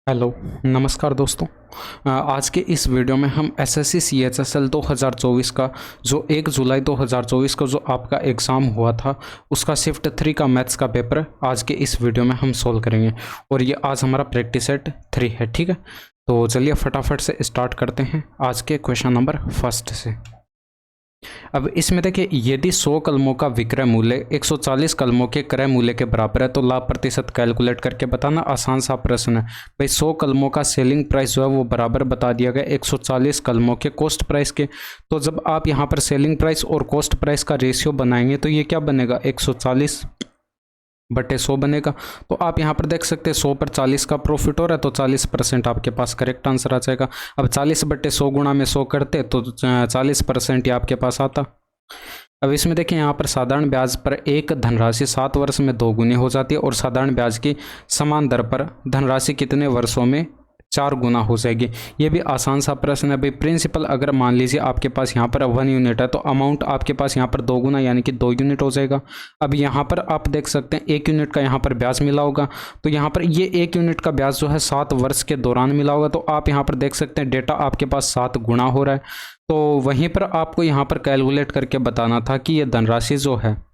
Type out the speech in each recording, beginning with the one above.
Hello, नमस्कार दोस्तों। आज के इस वीडियो में हम एसएससी सीएचएसएल 2024 का जो 1 जुलाई 2024 को जो आपका एग्ज़ाम हुआ था उसका शिफ्ट 3 का मैथ्स का पेपर आज के इस वीडियो में हम सोल्व करेंगे और ये आज हमारा प्रैक्टिस सेट 3 है। ठीक है, तो चलिए फटाफट से स्टार्ट करते हैं आज के क्वेश्चन नंबर फर्स्ट से। अब इसमें देखिए, यदि 100 कलमों का विक्रय मूल्य 140 कलमों के क्रय मूल्य के बराबर है तो लाभ प्रतिशत कैलकुलेट करके बताना। आसान सा प्रश्न है भाई। 100 कलमों का सेलिंग प्राइस जो है वो बराबर बता दिया गया 140 कलमों के कॉस्ट प्राइस के। तो जब आप यहाँ पर सेलिंग प्राइस और कॉस्ट प्राइस का रेशियो बनाएंगे तो ये क्या बनेगा, 140/100 बनेगा। तो आप यहाँ पर देख सकते हैं 100 पर 40 का प्रॉफिट हो रहा है तो 40% आपके पास करेक्ट आंसर आ जाएगा। अब 40/100 गुणा में 100 करते तो 40% ये आपके पास आता। अब इसमें देखिए, यहाँ पर साधारण ब्याज पर एक धनराशि 7 वर्ष में 2 गुनी हो जाती है और साधारण ब्याज की समान दर पर धनराशि कितने वर्षों में 4 गुना हो जाएगी। ये भी आसान सा प्रश्न है भाई। प्रिंसिपल अगर मान लीजिए आपके पास यहाँ पर 1 यूनिट है तो अमाउंट आपके पास यहाँ पर 2 गुना यानी कि 2 यूनिट हो जाएगा। अब यहाँ पर आप देख सकते हैं 1 यूनिट का यहाँ पर ब्याज मिला होगा तो यहाँ पर ये 1 यूनिट का ब्याज जो है 7 वर्ष के दौरान मिला होगा। तो आप यहाँ पर देख सकते हैं डेटा आपके पास 7 गुना हो रहा है। तो वहीं पर आपको यहाँ पर कैलकुलेट करके बताना था कि ये धनराशि जो है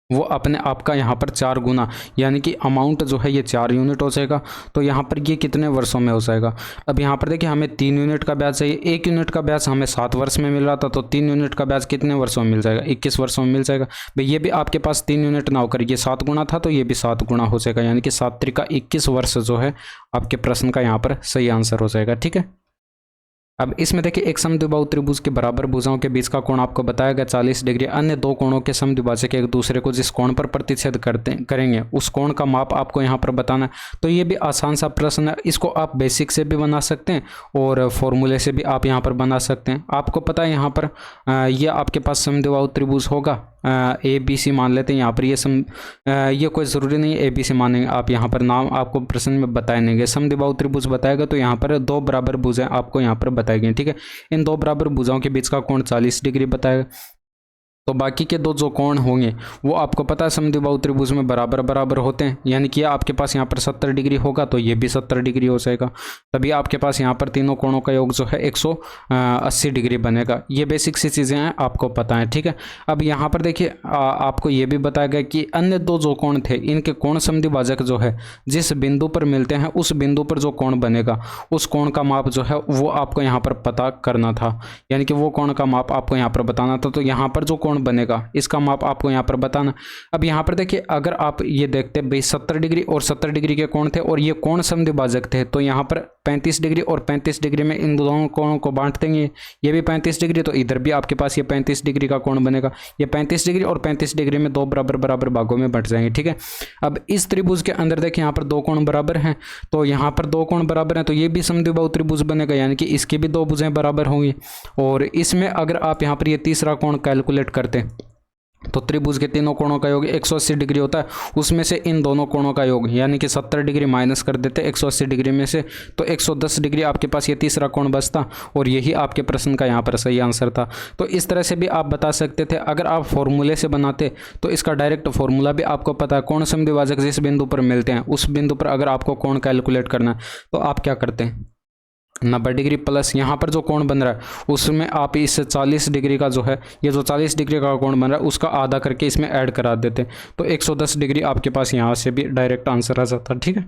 वो अपने आप का यहाँ पर 4 गुना यानी कि अमाउंट जो है ये 4 यूनिट हो जाएगा। तो यहाँ पर ये कितने वर्षों में हो जाएगा। अब यहाँ पर देखिए, हमें 3 यूनिट का ब्याज चाहिए। 1 यूनिट का ब्याज हमें 7 वर्ष में मिल रहा था तो 3 यूनिट का ब्याज कितने वर्षों में मिल जाएगा, 21 वर्षों में मिल जाएगा भाई। ये भी आपके पास 3 यूनिट ना होकर ये 7 गुना था तो ये भी 7 गुना हो जाएगा यानी कि 7 त्रिका 21 वर्ष जो है आपके प्रश्न का यहाँ पर सही आंसर हो जाएगा। ठीक है, अब इसमें देखिए, एक समद्विबाहु त्रिभुज के बराबर भुजाओं के बीच का कोण आपको बताया गया 40 डिग्री। अन्य दो कोणों के समद्विभाजक एक दूसरे को जिस कोण पर प्रतिच्छेद करेंगे उस कोण का माप आपको यहाँ पर बताना है। तो ये भी आसान सा प्रश्न है। इसको आप बेसिक से भी बना सकते हैं और फॉर्मूले से भी आप यहाँ पर बना सकते हैं। आपको पता है यहाँ पर ये आपके पास समद्विबाहु त्रिभुज होगा ABC मान लेते हैं। यहाँ पर ये कोई ज़रूरी नहीं है ABC मानेंगे आप। यहाँ पर नाम आपको प्रश्न में बताए नहीं गए। समद्विबाहु त्रिभुज बताएगा तो यहाँ पर 2 बराबर भुजाएं आपको यहाँ पर बताई गई। ठीक है, इन 2 बराबर भुजाओं के बीच का कोण 40 डिग्री बताएगा। तो बाकी के 2 जो कोण होंगे वो आपको पता है समद्विबाहु त्रिभुज में बराबर बराबर होते हैं यानी कि आपके पास यहाँ पर 70 डिग्री होगा तो ये भी 70 डिग्री हो जाएगा। तभी आपके पास यहाँ पर तीनों कोणों का योग जो है 180 डिग्री बनेगा। ये बेसिक सी चीज़ें हैं, आपको पता है। ठीक है, अब यहाँ पर देखिए, आपको ये भी बताया गया कि अन्य 2 जो कोण थे इनके कोण समद्विभाजक जो है जिस बिंदु पर मिलते हैं उस बिंदु पर जो कोण बनेगा उस कोण का माप जो है वो आपको यहाँ पर पता करना था यानी कि वो कोण का माप आपको यहाँ पर बताना था। तो यहाँ पर जो बनेगा इसका माप आपको यहाँ पर बताना। अब यहाँ पर देखिए, अगर आप ये देखते भाई 70 डिग्री और 70 डिग्री के कोण थे और ये कोण समद्विभाजक थे तो यहाँ पर 35 डिग्री और 35 डिग्री में इन दोनों कोणों को बांट देंगे। ये भी 35 डिग्री तो इधर भी आपके पास ये 35 डिग्री का कोण बनेगा। ये 35 डिग्री और 35 डिग्री में 2 बराबर बराबर भागों में बंट जाएंगे। ठीक है, अब इस त्रिभुज के अंदर देखिए यहाँ पर 2 कोण बराबर हैं तो यहाँ पर 2 कोण बराबर हैं तो ये भी समद्विबाहु त्रिभुज बनेगा यानी कि इसकी भी 2 भुजाएं बराबर होंगी। और इसमें अगर आप यहाँ पर ये तीसरा कोण कैलकुलेट करते तो त्रिभुज के तीनों कोणों का योग 180 डिग्री होता है। उसमें से इन दोनों कोणों का योग यानी कि 70 डिग्री माइनस कर देते 180 डिग्री में से तो 110 डिग्री आपके पास ये तीसरा कोण बचता और यही आपके प्रश्न का यहाँ पर सही आंसर था। तो इस तरह से भी आप बता सकते थे। अगर आप फॉर्मूले से बनाते तो इसका डायरेक्ट फॉर्मूला भी आपको पता है। कोण समद्विभाजक जिस बिंदु पर मिलते हैं उस बिंदु पर अगर आपको कोण कैलकुलेट करना है तो आप क्या करते हैं, 90 डिग्री प्लस यहाँ पर जो कोण बन रहा है उसमें आप इस 40 डिग्री का जो है ये जो 40 डिग्री का कोण बन रहा है उसका आधा करके इसमें ऐड करा देते तो 110 डिग्री आपके पास यहाँ से भी डायरेक्ट आंसर आ जाता। ठीक है,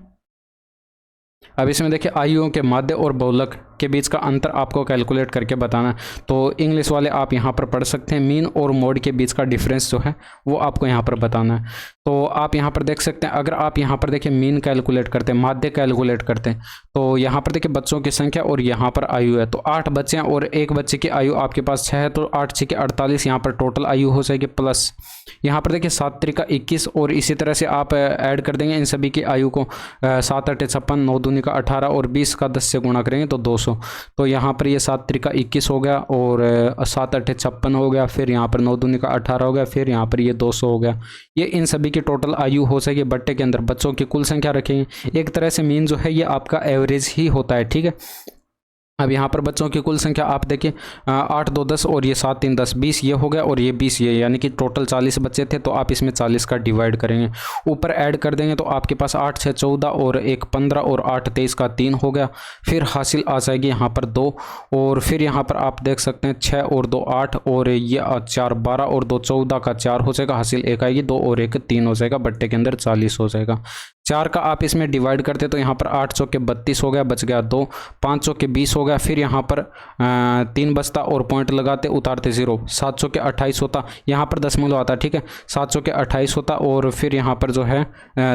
अब इसमें देखिए, आयुओं के माध्य और बहुलक के बीच का अंतर आपको कैलकुलेट करके बताना है। तो इंग्लिश वाले आप यहाँ पर पढ़ सकते हैं। मीन और मोड के बीच का डिफरेंस जो है वो आपको यहाँ पर बताना है। तो आप यहाँ पर देख सकते हैं, अगर आप यहाँ पर देखिए मीन कैलकुलेट करते हैं, माध्य कैलकुलेट करते हैं तो यहाँ पर देखिए बच्चों की संख्या और यहाँ पर आयु है तो 8 बच्चे हैं और एक बच्चे की आयु आपके पास 6 है तो 8 6 के 48 यहाँ पर टोटल आयु हो जाएगी। प्लस यहाँ पर देखिए 7 त्रिका 21 और इसी तरह से आप ऐड कर देंगे इन सभी की आयु को। 7 8 56, 9 दूनी का 18 और 20 का 10 से गुणा करेंगे तो 200। तो यहाँ पर ये 7 त्रिका 21 हो गया और 7 8 56 हो गया, फिर यहाँ पर 9 दूनी का 18 हो गया, फिर यहाँ पर ये 200 हो गया। ये इन सभी की टोटल आयु हो सके। बट्टे के अंदर बच्चों की कुल संख्या रखेंगे। एक तरह से मीन जो है ये आपका एवरेज ही होता है। ठीक है, अब यहाँ पर बच्चों की कुल संख्या आप देखिए 8 2 10 और ये 7 3 10 20 ये हो गया और ये 20 ये, यानी कि टोटल 40 बच्चे थे। तो आप इसमें 40 का डिवाइड करेंगे, ऊपर ऐड कर देंगे तो आपके पास 8 6 14 और 1 15 और 8 23 का 3 हो गया। फिर हासिल आ जाएगी यहाँ पर 2 और फिर यहाँ पर आप देख सकते हैं 6 और 2 8 और ये 4 12 और 2 14 का 4 हो जाएगा, हासिल 1 आएगी, 2 और 1 3 हो जाएगा, बट्टे के अंदर 40 हो जाएगा। 4 का आप इसमें डिवाइड करते तो यहाँ पर 8 चौके 32 हो गया, बच गया 2, 5 चौके 20 हो गया, फिर यहाँ पर 3 बचता और पॉइंट लगाते उतारते 0, 7 चौके 28 होता, यहाँ पर दशमलव आता, ठीक है, 7 चौके 28 होता और फिर यहाँ पर जो है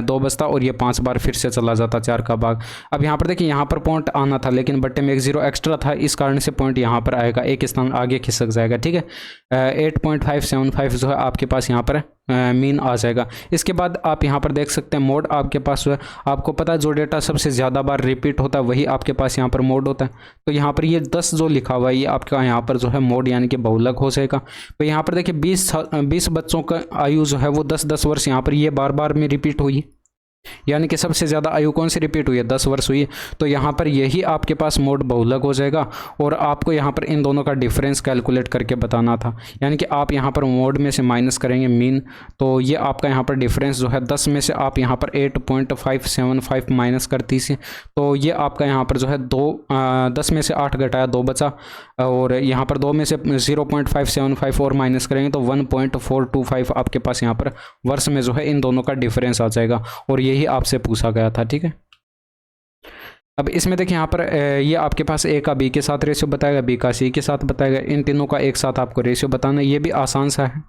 2 बचता और ये 5 बार फिर से चला जाता 4 का भाग। अब यहाँ पर देखिए यहाँ पर पॉइंट आना था लेकिन बट्टे में एक 0 एक्स्ट्रा था, इस कारण से पॉइंट यहाँ पर आएगा, एक स्थान आगे खिसक जाएगा, ठीक है। 8.575 जो है आपके पास यहाँ पर मीन आ जाएगा। इसके बाद आप यहाँ पर देख सकते हैं मोड आपके पास जो है, आपको पता है जो डेटा सबसे ज़्यादा बार रिपीट होता है वही आपके पास यहाँ पर मोड होता है। तो यहाँ पर ये 10 जो लिखा हुआ है ये आपका यहाँ पर जो है मोड यानी कि बहुलक हो जाएगा। तो यहाँ पर देखिए 20 बच्चों का आयु जो है वो 10-10 वर्ष यहाँ पर ये बार बार में रिपीट हुई, यानी कि सबसे ज़्यादा आयु कौन सी रिपीट हुई है, 10 वर्ष हुई है। तो यहाँ पर यही आपके पास मोड बहुलक हो जाएगा और आपको यहाँ पर इन दोनों का डिफरेंस कैलकुलेट करके बताना था, यानी कि आप यहाँ पर मोड में से माइनस करेंगे मीन, तो ये आपका यहाँ पर डिफरेंस जो है 10 में से आप यहाँ पर 8.575 माइनस कर दीजिए, तो ये आपका यहाँ पर जो है 10 में से 8 घटाया 2 बचा और यहाँ पर 2 में से 0.575 और माइनस करेंगे तो 1.425 आपके पास यहाँ पर वर्ष में जो है इन दोनों का डिफरेंस आ जाएगा और यही आपसे पूछा गया था, ठीक है। अब इसमें देखिए यहाँ पर ये आपके पास ए का बी के साथ रेशियो बताएगा, बी का सी के साथ बताएगा, इन तीनों का एक साथ आपको रेशियो बताना, ये भी आसान सा है।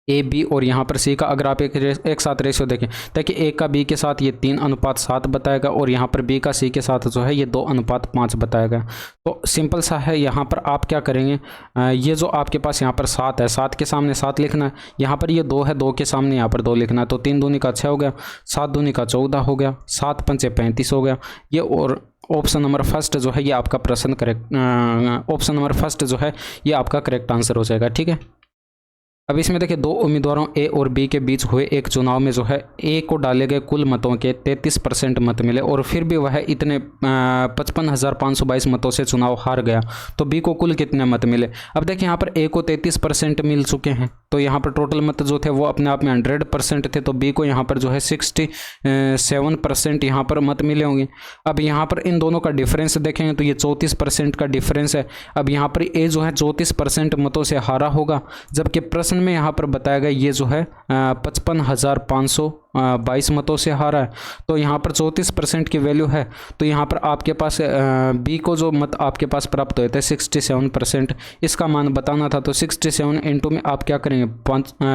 ए बी और यहाँ पर सी का अगर आप एक साथ रेशियो देखें, देखिए ए का बी के साथ ये 3:7 बताएगा और यहाँ पर बी का सी के साथ जो है ये 2:5 बताएगा। तो सिंपल सा है, यहाँ पर आप क्या करेंगे, ये जो आपके पास यहाँ पर 7 है, 7 के सामने 7 लिखना है, यहाँ पर ये 2 है, 2 के सामने यहाँ पर 2 लिखना है, तो 3 दूनी का 6 हो गया, 7 दूनी का 14 हो गया, 7 पंचे 35 हो गया। ये और ऑप्शन नंबर फर्स्ट जो है ये आपका प्रश्न करेक्ट, ऑप्शन नंबर फर्स्ट जो है ये आपका करेक्ट आंसर हो जाएगा, ठीक है। अब इसमें देखिए 2 उम्मीदवारों ए और बी के बीच हुए एक चुनाव में जो है ए को डाले गए कुल मतों के 33% मत मिले और फिर भी वह इतने 55,522 मतों से चुनाव हार गया, तो बी को कुल कितने मत मिले। अब देखिए यहाँ पर ए को 33% मिल चुके हैं, तो यहाँ पर टोटल मत जो थे वो अपने आप में 100% थे, तो बी को यहाँ पर जो है 67% यहाँ पर मत मिले होंगे। अब यहाँ पर इन दोनों का डिफरेंस देखेंगे तो ये 34% का डिफरेंस है। अब यहाँ पर ए जो है 34% मतों से हारा होगा, जबकि प्रश्न में यहाँ पर बताया गया ये जो है 55,522 मतों से हारा है, तो यहाँ पर 34% की वैल्यू है। तो यहाँ पर आपके पास बी को जो मत आपके पास प्राप्त हुए थे 67%, इसका मान बताना था, तो 67 इंटू में आप क्या करेंगे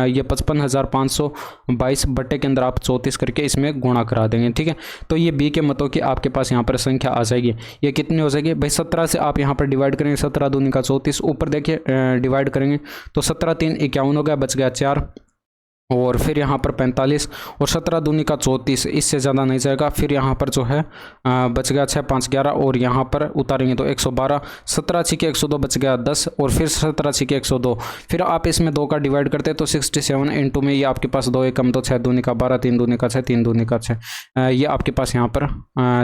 ये 55,522 बट्टे के अंदर आप 34 करके इसमें गुणा करा देंगे, ठीक है। तो ये बी के मतों की आपके पास यहाँ पर संख्या आ जाएगी, ये कितनी हो जाएगी भाई 17 से आप यहाँ पर डिवाइड करेंगे, 17 दूनी का 34, ऊपर देखिए डिवाइड करेंगे तो 17 3 51 हो गया, बच गया 4 और फिर यहाँ पर 45 और 17 दूनी का 34, इससे ज़्यादा नहीं जाएगा। फिर यहाँ पर जो है बच गया 6 5 11 और यहाँ पर उतारेंगे तो 112, 17 छिके 102 बच गया 10 और फिर 17 छिके 102, फिर आप इसमें 2 का डिवाइड करते तो 67 इंटू में ये आपके पास 2 एकम तो 6 दूनी का 12, 3 दूनी का 6, 3 दूनी का 6, ये आपके पास यहाँ पर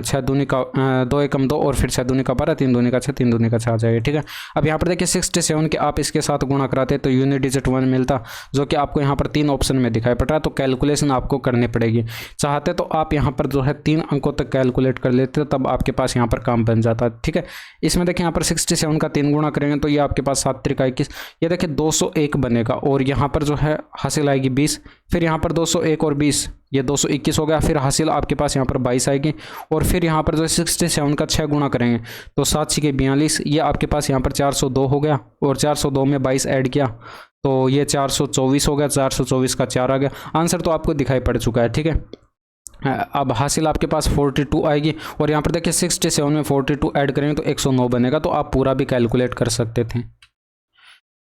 6 दूनी का 2 एकम 2 और फिर 6 दूनी का 12, 3 दूनी का 6, 3 दूनी का 6 आ जाएगा, ठीक है। अब यहाँ पर देखिए 67 के आप इसके साथ गुणा कराते तो यूनिट डिजिट 1 मिलता, जो कि आपको यहाँ पर 3 ऑप्शन में दिखाई पड़ रहा है, तो कैलकुलेशन आपको करनी पड़ेगी। चाहते तो आप यहाँ पर जो है 3 अंकों तक कैलकुलेट कर लेते, तब आपके पास यहाँ पर काम बन जाता है, ठीक है। इसमें देखिए यहाँ पर 67 का 3 गुणा करेंगे तो ये आपके पास 7 त्रिका 21, ये देखिए 201 बनेगा और यहाँ पर जो है हासिल आएगी 20, फिर यहाँ पर 201 और 20 ये 221 हो गया, फिर हासिल आपके पास यहाँ पर 22 आएगी और फिर यहाँ पर जो 67 का 6 गुणा करेंगे तो 7 छिके 42, ये आपके पास यहाँ पर 402 हो गया और 402 में 22 ऐड किया तो ये 424 हो गया, 424 का 4 आ गया। आंसर तो आपको दिखाई पड़ चुका है, ठीक है। अब हासिल आपके पास 42 आएगी और यहाँ पर देखिए 67 में 42 ऐड करेंगे तो 109 बनेगा, तो आप पूरा भी कैलकुलेट कर सकते थे।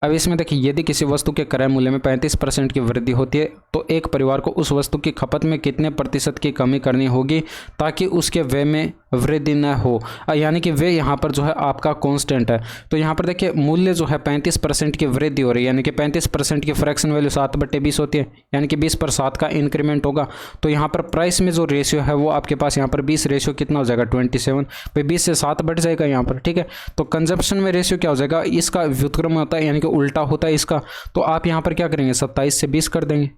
अब इसमें देखिए यदि किसी वस्तु के क्रय मूल्य में 35% की वृद्धि होती है तो एक परिवार को उस वस्तु की खपत में कितने प्रतिशत की कमी करनी होगी ताकि उसके व्यय में वृद्धि न हो, यानी कि वे यहाँ पर जो है आपका कांस्टेंट है। तो यहाँ पर देखिए मूल्य जो है 35% की वृद्धि हो रही है, यानी कि 35% की फ्रैक्शन वैल्यू 7/20 होती है, यानी कि 20 पर 7 का इंक्रीमेंट होगा। तो यहाँ पर प्राइस में जो रेशियो है वो आपके पास यहाँ पर 20 रेशियो कितना हो जाएगा 27, भाई 20 से 7 बढ़ जाएगा यहाँ पर, ठीक है। तो कंजप्शन में रेशियो क्या हो जाएगा, इसका व्युत्क्रम होता है यानी कि उल्टा होता है इसका, तो आप यहाँ पर क्या करेंगे 27 से 20 कर देंगे,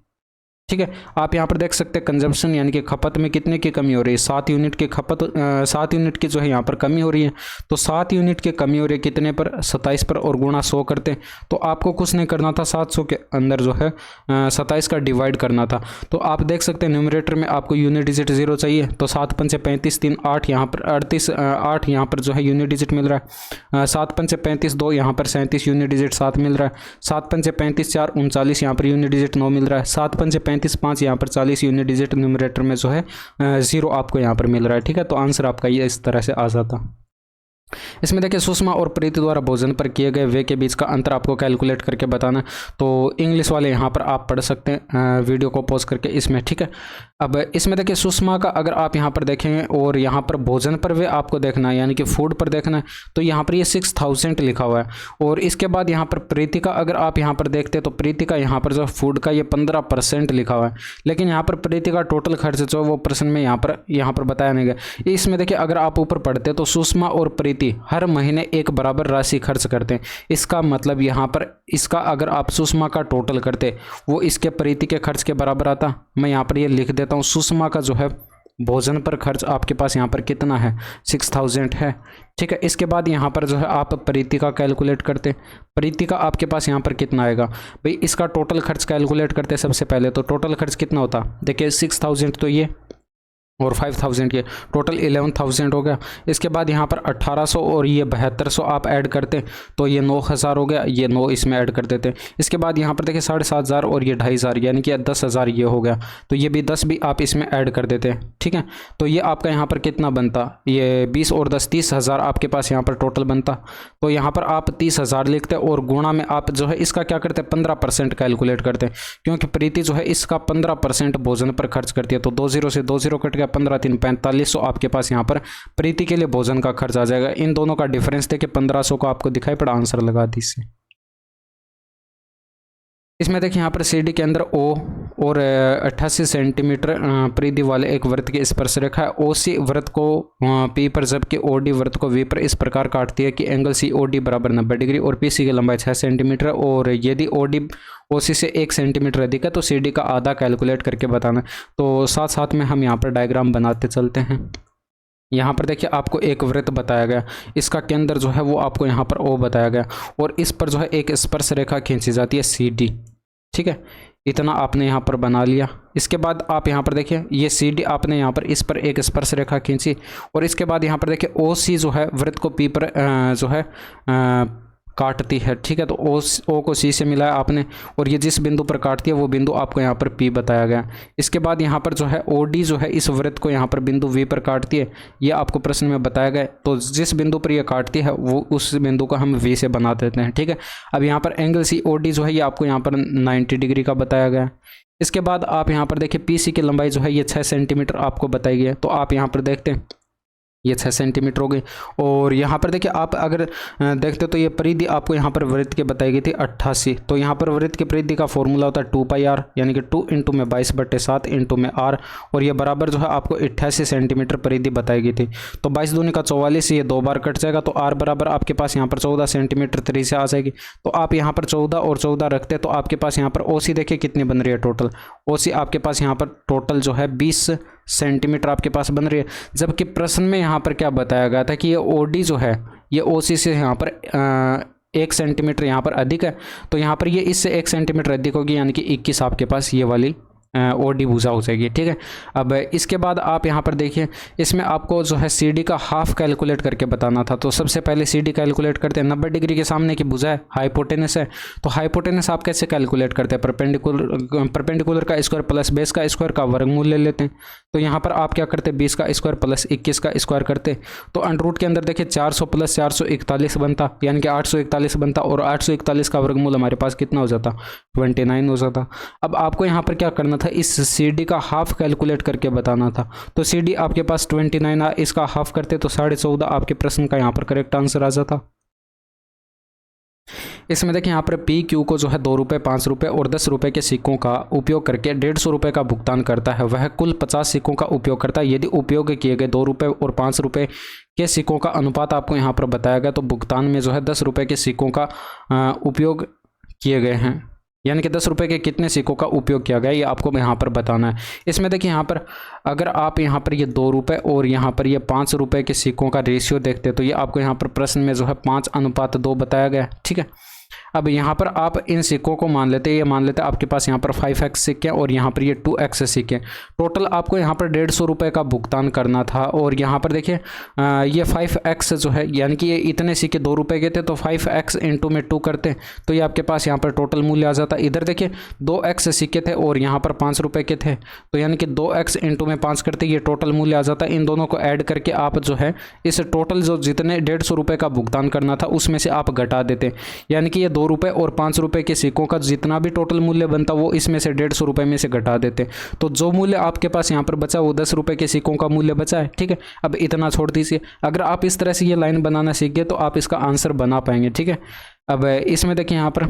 ठीक है। आप यहाँ पर देख सकते हैं कंजम्पशन यानी कि खपत में कितने की कमी हो रही है, 7 यूनिट की खपत, 7 यूनिट की जो है यहाँ पर कमी हो रही है। तो 7 यूनिट की कमी हो रही है कितने पर, 27 पर, और गुणा 100 करते हैं। तो आपको कुछ नहीं करना था, 700 के अंदर जो है 27 का डिवाइड करना था। तो आप देख सकते हैं न्यूमरेटर में आपको यूनिट डिजिट 0 चाहिए, तो 7 पंचे 35, 3 8, यहाँ पर 38, 8 यहाँ पर जो है यूनिट डिजिट मिल रहा है, 7 पंचे 35, 2 यहाँ पर 37 यूनिट डिजिट 7 मिल रहा है, 7 पंचे 35, 4 39 यहाँ पर यूनिट डिजिट 9 मिल रहा है, 7 पंचे 35, 5 यहाँ पर 40 यूनिट डिजिट न्यूमरेटर में जो है 0 आपको यहाँ पर मिल रहा है, ठीक है। तो आंसर आपका ये इस तरह से आ जाता। इसमें देखिए सुषमा और प्रीति द्वारा भोजन पर किए गए व्यय के बीच का अंतर आपको कैलकुलेट करके बताना। तो इंग्लिश वाले यहाँ पर आप पढ़ सकते हैं वीडियो को पॉज करके इसमें, ठीक है। अब इसमें देखिए सुषमा का अगर आप यहाँ पर देखेंगे और यहाँ पर भोजन पर व्यय आपको देखना है यानी कि फूड पर देखना है, तो यहाँ पर ये 6000 लिखा हुआ है। और इसके बाद यहाँ पर प्रीति का अगर आप यहाँ पर देखते हैं तो प्रीति का यहाँ पर जो फूड का ये 15% लिखा हुआ है, लेकिन यहाँ पर प्रीति का टोटल खर्च जो वो प्रश्न में यहाँ पर बताया नहीं गया। इसमें देखिए अगर आप ऊपर पढ़ते तो सुषमा और प्रीति हर महीने एक बराबर राशि खर्च करते हैं। इसका मतलब यहाँ पर इसका अगर आप सुषमा का टोटल करते वो इसके प्रीति के खर्च के बराबर आता। मैं यहाँ पर ये लिख देता हूँ, सुषमा का जो है भोजन पर खर्च आपके पास यहाँ पर कितना है 6000 है, ठीक है। इसके बाद यहाँ पर जो है आप प्रीति का कैलकुलेट करते, प्रीति का आपके पास यहाँ पर कितना आएगा भाई, इसका टोटल खर्च कैलकुलेट करते सबसे पहले। तो टोटल खर्च कितना होता देखिए 6000 तो ये और 5000 के टोटल 11000 हो गया। इसके बाद यहाँ पर 1800 और ये 7200 आप ऐड करते तो ये 9000 हो गया, ये 9 इसमें ऐड कर देते। इसके बाद यहाँ पर देखिए 7500 और ये 2500 यानी कि 10000 ये हो गया, तो ये भी 10 भी आप इसमें ऐड कर देते हैं, ठीक है। तो ये आपका यहाँ पर कितना बनता, ये 20 और 10 30,000 आपके पास यहाँ पर टोटल बनता। तो यहाँ पर आप 30,000 लिखते और गुणा में आप जो है इसका क्या करते 15% कैलकुलेट करते, क्योंकि प्रीति जो है इसका 15% भोजन पर खर्च करती है। तो 20 से 20 कट 15 3 4500 आपके पास यहाँ पर प्रीति के लिए भोजन का खर्च आ जाएगा। इन दोनों का डिफरेंस देखिए 1500 को आपको दिखाई पड़ा, आंसर लगा दीजिए। इसमें देखिए यहाँ पर सीडी के अंदर ओ और 88 सेंटीमीटर परिधि वाले एक वृत्त की स्पर्श रेखा है। ओसी वृत्त को पी पर जबकि ओडी वृत्त को वी पर इस प्रकार काटती है कि एंगल सी ओ डी बराबर 90 डिग्री और पीसी की लंबाई 6 सेंटीमीटर। और यदि ओडी ओसी से 1 सेंटीमीटर अधिक है तो सीडी का आधा कैलकुलेट करके बताना। तो साथ साथ में हम यहाँ पर डायग्राम बनाते चलते हैं। यहाँ पर देखिए आपको एक वृत्त बताया गया, इसका केंद्र जो है वो आपको यहाँ पर ओ बताया गया और इस पर जो है एक स्पर्श रेखा खींची जाती है सी डी, ठीक है। इतना आपने यहाँ पर बना लिया। इसके बाद आप यहाँ पर देखिए ये सी डी आपने यहाँ पर इस पर एक स्पर्श रेखा खींची और इसके बाद यहाँ पर देखिए ओ सी जो है वृत्त को पी पर जो है काटती है, ठीक है। तो ओ को सी से मिलाया आपने और ये जिस बिंदु पर काटती है वो बिंदु आपको यहाँ पर पी बताया गया। इसके बाद यहाँ पर जो है ओ डी जो है इस वृत्त को यहाँ पर बिंदु वी पर काटती है, ये आपको प्रश्न में बताया गया। तो जिस बिंदु पर ये काटती है वो उस बिंदु को हम वी से बना देते हैं, ठीक है। अब यहाँ पर एंगल सी ओ डी जो है ये आपको यहाँ पर 90 डिग्री का बताया गया। इसके बाद आप यहाँ पर देखिए पी सी की लंबाई जो है ये 6 सेंटीमीटर आपको बताई गई है। तो आप यहाँ पर देखते हैं ये 6 सेंटीमीटर हो गई। और यहाँ पर देखिए आप अगर देखते तो ये परिधि आपको यहाँ पर वृत्त की बताई गई थी 88। तो यहाँ पर वृत्त की परिधि का फॉर्मूला होता है 2πr यानी कि 2 इंटू में 22/7 इंटू में r और ये बराबर जो है आपको 88 सेंटीमीटर परिधि बताई गई थी। तो 22 दूनी का 44, ये 2 बार कट जाएगा तो r बराबर आपके पास यहाँ पर 14 सेंटीमीटर तरी से आ जाएगी। तो आप यहाँ पर 14 और 14 रखते तो आपके पास यहाँ पर ओ सी देखिए कितनी बन रही है टोटल। ओ सी आपके पास यहाँ पर टोटल जो है 20 सेंटीमीटर आपके पास बन रही है। जबकि प्रश्न में यहाँ पर क्या बताया गया था कि ये ओडी जो है ये ओसी से यहाँ पर 1 सेंटीमीटर यहाँ पर अधिक है। तो यहाँ पर ये इससे 1 सेंटीमीटर अधिक होगी यानी कि 21 आपके पास ये वाली ओडी भुजा हो जाएगी, ठीक है। अब इसके बाद आप यहाँ पर देखिए इसमें आपको जो है सी डी का हाफ कैलकुलेट करके बताना था। तो सबसे पहले सी डी कैलकुलेट करते हैं। 90 डिग्री के सामने की भुजा है, हाइपोटेनस है। तो हाइपोटेनस आप कैसे कैलकुलेट करते हैं, परपेंडिकुलर का स्क्वायर प्लस बेस का स्क्वायर का वर्गमूल ले लेते हैं। तो यहाँ पर आप क्या करते हैं 20 का स्क्वायर प्लस 21 का स्क्वायर करते। तो अंडररूट के अंदर देखिए 400 प्लस 441 बनता यानी कि 841 बनता और 841 का वर्गमूल हमारे पास कितना हो जाता 29 हो जाता। अब आपको यहाँ पर क्या करना था था, इस CD का हाफ कैलकुलेट करके बताना था। तो CD आपके पास 29 है, इसका हाफ करते तो 14.5 आपके प्रश्न का यहाँ पर करेक्ट आंसर आ जाता। इसमें देखिए यहाँ पर PQ को जो है 2 रुपये, 5 रुपये और 10 रुपये के सिक्कों का उपयोग करके 150 रुपये का भुगतान करता है। वह कुल 50 सिक्कों का उपयोग करता है। यदि उपयोग किए गए 2 रुपये और 5 रुपये के सिक्कों का अनुपात आपको यहाँ पर बताया गया, तो भुगतान में जो है 10 रुपये के सिक्कों का उपयोग किए गए हैं, यानी कि 10 रुपये के कितने सिक्कों का उपयोग किया गया ये आपको यहाँ पर बताना है। इसमें देखिए यहाँ पर अगर आप यहाँ पर ये 2 रुपये और यहाँ पर ये 5 रुपये के सिक्कों का रेशियो देखते तो ये आपको यहाँ पर प्रश्न में जो है 5:2 बताया गया, ठीक है। अब यहाँ पर आप इन सिक्कों को मान लेते हैं, ये मान लेते हैं आपके पास यहाँ पर 5x सिक्के और यहाँ पर ये 2x सिक्के। टोटल आपको यहाँ पर 150 रुपये का भुगतान करना था। और यहाँ पर देखिए ये 5x जो है, यानी कि ये इतने सिक्के 2 रुपये के थे, तो 5x इंटू में 2 करते तो ये आपके पास यहाँ पर टोटल मूल्य आ जाता। इधर देखिए 2x सिक्के थे और यहाँ पर 5 रुपये के थे, तो यानी कि 2x इंटू में 5 करते ये टोटल मूल्य आ जाता। इन दोनों को ऐड करके आप जो है इस टोटल जो जितने 150 रुपये का भुगतान करना था उसमें से आप घटा देते, यानी कि ये 2 रुपये और 5 रुपये के सिक्कों का जितना भी टोटल मूल्य बनता वो इसमें से 150 रुपये में से घटा देते। तो जो मूल्य आपके पास यहाँ पर बचा वो 10 रुपये के सिक्कों का मूल्य बचा है, ठीक है। अब इतना छोड़ दीजिए। अगर आप इस तरह से ये लाइन बनाना सीख गए तो आप इसका आंसर बना पाएंगे, ठीक है। अब इसमें देखिए यहाँ पर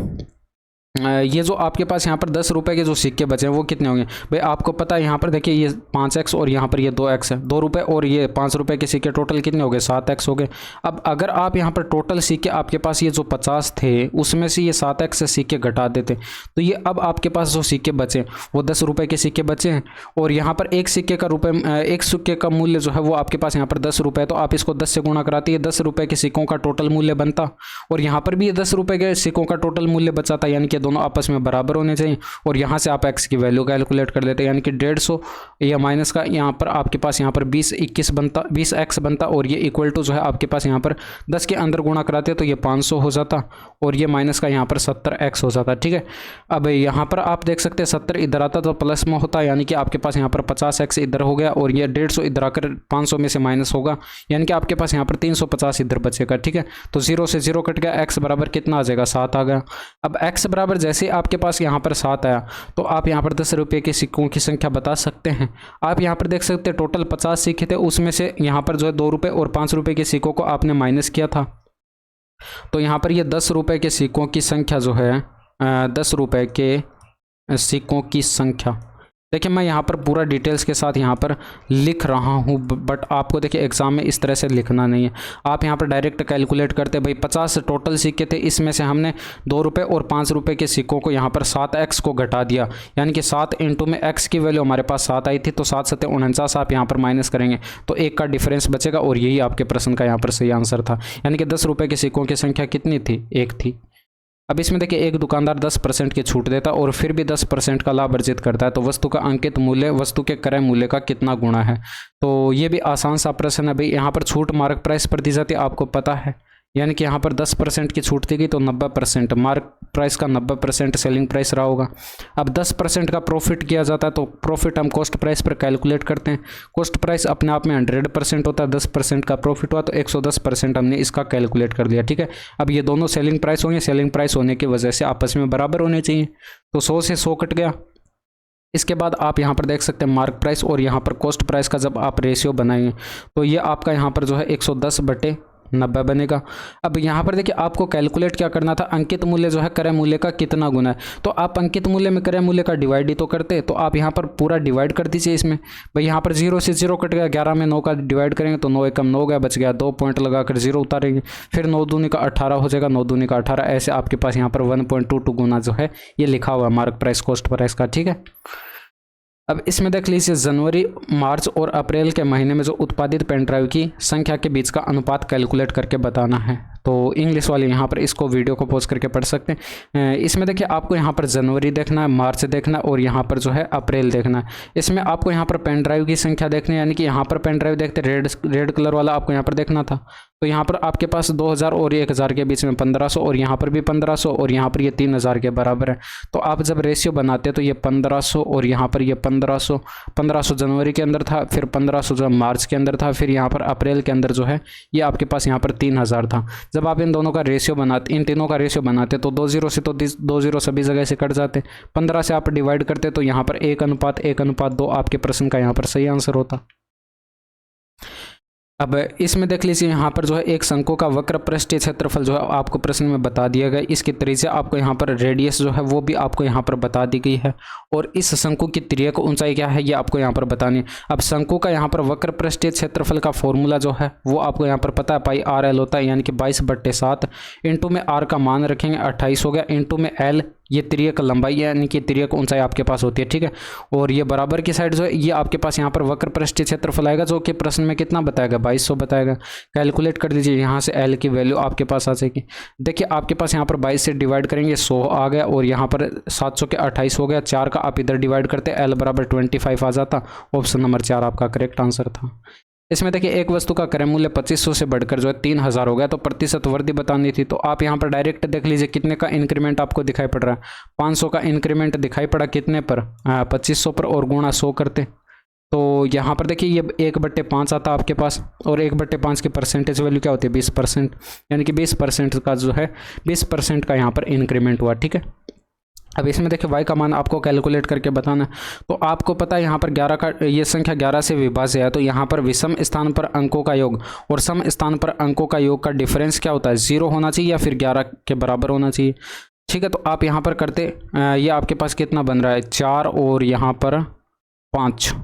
ये जो आपके पास यहाँ पर 10 रुपये के जो सिक्के बचे हैं वो कितने होंगे भाई, आपको पता है। यहाँ पर देखिए ये 5x और यहाँ पर ये 2x है। 2 रुपये और ये 5 रुपये के सिक्के टोटल कितने हो गए, 7x हो गए। अब अगर आप यहाँ पर टोटल सिक्के आपके पास ये जो 50 थे उसमें से ये 7x से सिक्के घटा देते तो ये अब आपके पास जो सिक्के बचे वो 10 रुपये के सिक्के बचे हैं। और यहाँ पर एक सिक्के का मूल्य जो है वो आपके पास यहाँ पर 10 रुपये, तो आप इसको 10 से गुणा कराते ये 10 रुपये के सिक्कों का टोटल मूल्य बनता। और यहाँ पर भी ये 10 रुपये के सिक्कों का टोटल मूल्य बचा था, यानी कि दोनों आपस में बराबर होने चाहिए। और यहाँ से आप x की वैल्यू कैलकुलेट कर लेते हैं, यानी कि 150 या माइनस का यहाँ पर आपके पास यहाँ पर 20x बनता और ये इक्वल टू जो है आपके पास यहाँ पर 10 के अंदर गुणा कराते तो ये 500 हो जाता और ये माइनस का यहाँ पर 70x हो जाता, ठीक है। अब यहाँ पर आप देख सकते हैं 70 इधर आता तो प्लस में होता, यानी कि आपके पास यहाँ पर 50x इधर हो गया और ये 150 इधर आकर 500 में से माइनस होगा, यानी कि आपके पास यहाँ पर 350 इधर बचेगा, ठीक है। तो 0 से 0 कट गया, x बराबर कितना आ जाएगा, 7 आ गया। अब x बराबर जैसे आपके पास यहाँ पर 7 आया तो आप यहाँ पर 10 रुपये के सिक्कों की संख्या बता सकते हैं। आप यहाँ पर देख सकते हैं टोटल 50 सिक्के थे, उसमें से यहाँ पर जो है 2 रुपये और 5 रुपये के सिक्कों को आपने माइनस किया था। तो यहाँ पर ये 10 रुपये के सिक्कों की संख्या जो है 10 रुपये के सिक्कों की संख्या, देखिए मैं यहाँ पर पूरा डिटेल्स के साथ यहाँ पर लिख रहा हूँ, बट आपको देखिए एग्जाम में इस तरह से लिखना नहीं है। आप यहाँ पर डायरेक्ट कैलकुलेट करते भाई 50 टोटल सिक्के थे, इसमें से हमने 2 रुपये और 5 रुपये के सिक्कों को यहाँ पर 7x को घटा दिया, यानी कि 7 इंटू में x की वैल्यू हमारे पास 7 आई थी, तो 7 7 49 आप यहाँ पर माइनस करेंगे तो 1 का डिफरेंस बचेगा और यही आपके प्रश्न का यहाँ पर सही आंसर था। यानी कि 10 रुपये के सिक्कों की संख्या कितनी थी, 1 थी। अब इसमें देखिए एक दुकानदार 10% की छूट देता और फिर भी 10% का लाभ अर्जित करता है, तो वस्तु का अंकित मूल्य वस्तु के क्रय मूल्य का कितना गुणा है। तो ये भी आसान सा प्रश्न है भाई। यहाँ पर छूट मार्क प्राइस पर दी जाती है, आपको पता है, यानी कि यहाँ पर 10% की छूट दी गई तो 90% मार्क प्राइस का 90% सेलिंग प्राइस रहा होगा। अब 10% का प्रॉफिट किया जाता है तो प्रॉफिट हम कॉस्ट प्राइस पर कैलकुलेट करते हैं। कॉस्ट प्राइस अपने आप में 100% होता है, 10% का प्रॉफिट हुआ तो 110% हमने इसका कैलकुलेट कर लिया, ठीक है। अब ये दोनों सेलिंग प्राइस होंगे, सेलिंग प्राइस होने की वजह से आपस में बराबर होने चाहिए, तो 100 से 100 कट गया। इसके बाद आप यहाँ पर देख सकते हैं मार्क प्राइस और यहाँ पर कॉस्ट प्राइस का जब आप रेशियो बनाएंगे तो ये आपका यहाँ पर जो है 110/90 बनेगा। अब यहाँ पर देखिए आपको कैलकुलेट क्या करना था, अंकित मूल्य जो है क्रय मूल्य का कितना गुना है। तो आप अंकित मूल्य में क्रय मूल्य का डिवाइड ही तो करते, तो आप यहाँ पर पूरा डिवाइड कर दीजिए इसमें। भाई यहाँ पर 0 से 0 कट गया, 11 में 9 का डिवाइड करेंगे तो 9 एकम 9 गया, बच गया 2 पॉइंट लगाकर 0 उतारेंगे, फिर 9 दूनी का 18 हो जाएगा, 9 दूनी का 18, ऐसे आपके पास यहाँ पर 1.22 गुना जो है ये लिखा हुआ है मार्क प्राइस कॉस्ट प्राइस का, ठीक है। अब इसमें देख लीजिए जनवरी, मार्च और अप्रैल के महीने में जो उत्पादित पेन ड्राइव की संख्या के बीच का अनुपात कैलकुलेट करके बताना है। तो इंग्लिश वाले यहाँ पर इसको वीडियो को पॉज करके पढ़ सकते हैं। इसमें देखिए आपको यहाँ पर जनवरी देखना है, मार्च देखना है और यहाँ पर जो है अप्रैल देखना है। इसमें आपको यहाँ पर पेन ड्राइव की संख्या देखनी है, यानी कि यहाँ पर पेन ड्राइव देखते रेड कलर वाला आपको यहाँ पर देखना था, तो यहाँ पर आपके पास 2000 और 1000 के बीच में 1500 और यहाँ पर भी 1500 और यहाँ पर ये 3000 के बराबर है। तो आप जब रेशियो बनाते हैं तो ये 1500 और यहाँ पर ये 1500 जनवरी के अंदर था, फिर 1500 जो मार्च के अंदर था, फिर यहाँ पर अप्रैल के अंदर जो है ये आपके पास यहाँ पर 3000 था। जब आप इन दोनों का रेशियो बनाते, इन तीनों का रेशियो बनाते तो 2 0 से तो 2 0 सभी जगह से कट जाते, 15 से आप डिवाइड करते तो यहाँ पर 1:1:2 आपके प्रश्न का यहाँ पर सही आंसर होता। अब इसमें देख लीजिए यहाँ पर जो है एक शंकु का वक्र पृष्ठीय क्षेत्रफल जो है आपको प्रश्न में बता दिया गया। इसकी त्रिज्या आपको यहाँ पर रेडियस जो है वो भी आपको यहाँ पर बता दी गई है और इस शंकु की तिर्यक ऊंचाई क्या है ये आपको यहाँ पर बतानी है। अब शंकु का यहाँ पर वक्र पृष्ठीय क्षेत्रफल का फॉर्मूला जो है वो आपको यहाँ पर पता है, पाई आर एल होता है, यानी कि 22/7 इंटू में आर का मान रखेंगे 28 हो गया, इंटू में एल ये तिर्यक लंबाई यानी कि तिर्यक ऊंचाई आपके पास होती है, ठीक है। और ये बराबर की साइड जो है ये आपके पास यहाँ पर वक्र पृष्ठीय क्षेत्रफल आएगा जो कि प्रश्न में कितना बताएगा, 2200 बताएगा। कैलकुलेट कर दीजिए, यहाँ से एल की वैल्यू आपके पास आ जाएगी। देखिए आपके पास यहाँ पर 22 से डिवाइड करेंगे 100 आ गया और यहाँ पर 700 के 28 हो गया, 4 का आप इधर डिवाइड करते एल बराबर 25 आ जाता। ऑप्शन नंबर 4 आपका करेक्ट आंसर था। इसमें देखिए एक वस्तु का क्रय मूल्य 2500 से बढ़कर जो है 3000 हो गया, तो प्रतिशत वृद्धि बतानी थी। तो आप यहाँ पर डायरेक्ट देख लीजिए कितने का इंक्रीमेंट आपको दिखाई पड़ रहा है, 500 का इंक्रीमेंट दिखाई पड़ा कितने पर, 2500 पर, और गुणा 100 करते तो यहाँ पर देखिए ये 1/5 आता आपके पास, और 1/5 की परसेंटेज वैल्यू क्या होती है 20%, यानी कि 20% का जो है 20% का यहाँ पर इंक्रीमेंट हुआ, ठीक है। अब इसमें देखिए y का मान आपको कैलकुलेट करके बताना है। तो आपको पता है यहाँ पर 11 का ये संख्या 11 से विभाज्य है, तो यहाँ पर विषम स्थान पर अंकों का योग और सम स्थान पर अंकों का योग का डिफरेंस क्या होता है, 0 होना चाहिए या फिर 11 के बराबर होना चाहिए, ठीक है। तो आप यहाँ पर करते ये आपके पास कितना बन रहा है 4 और यहाँ पर 5,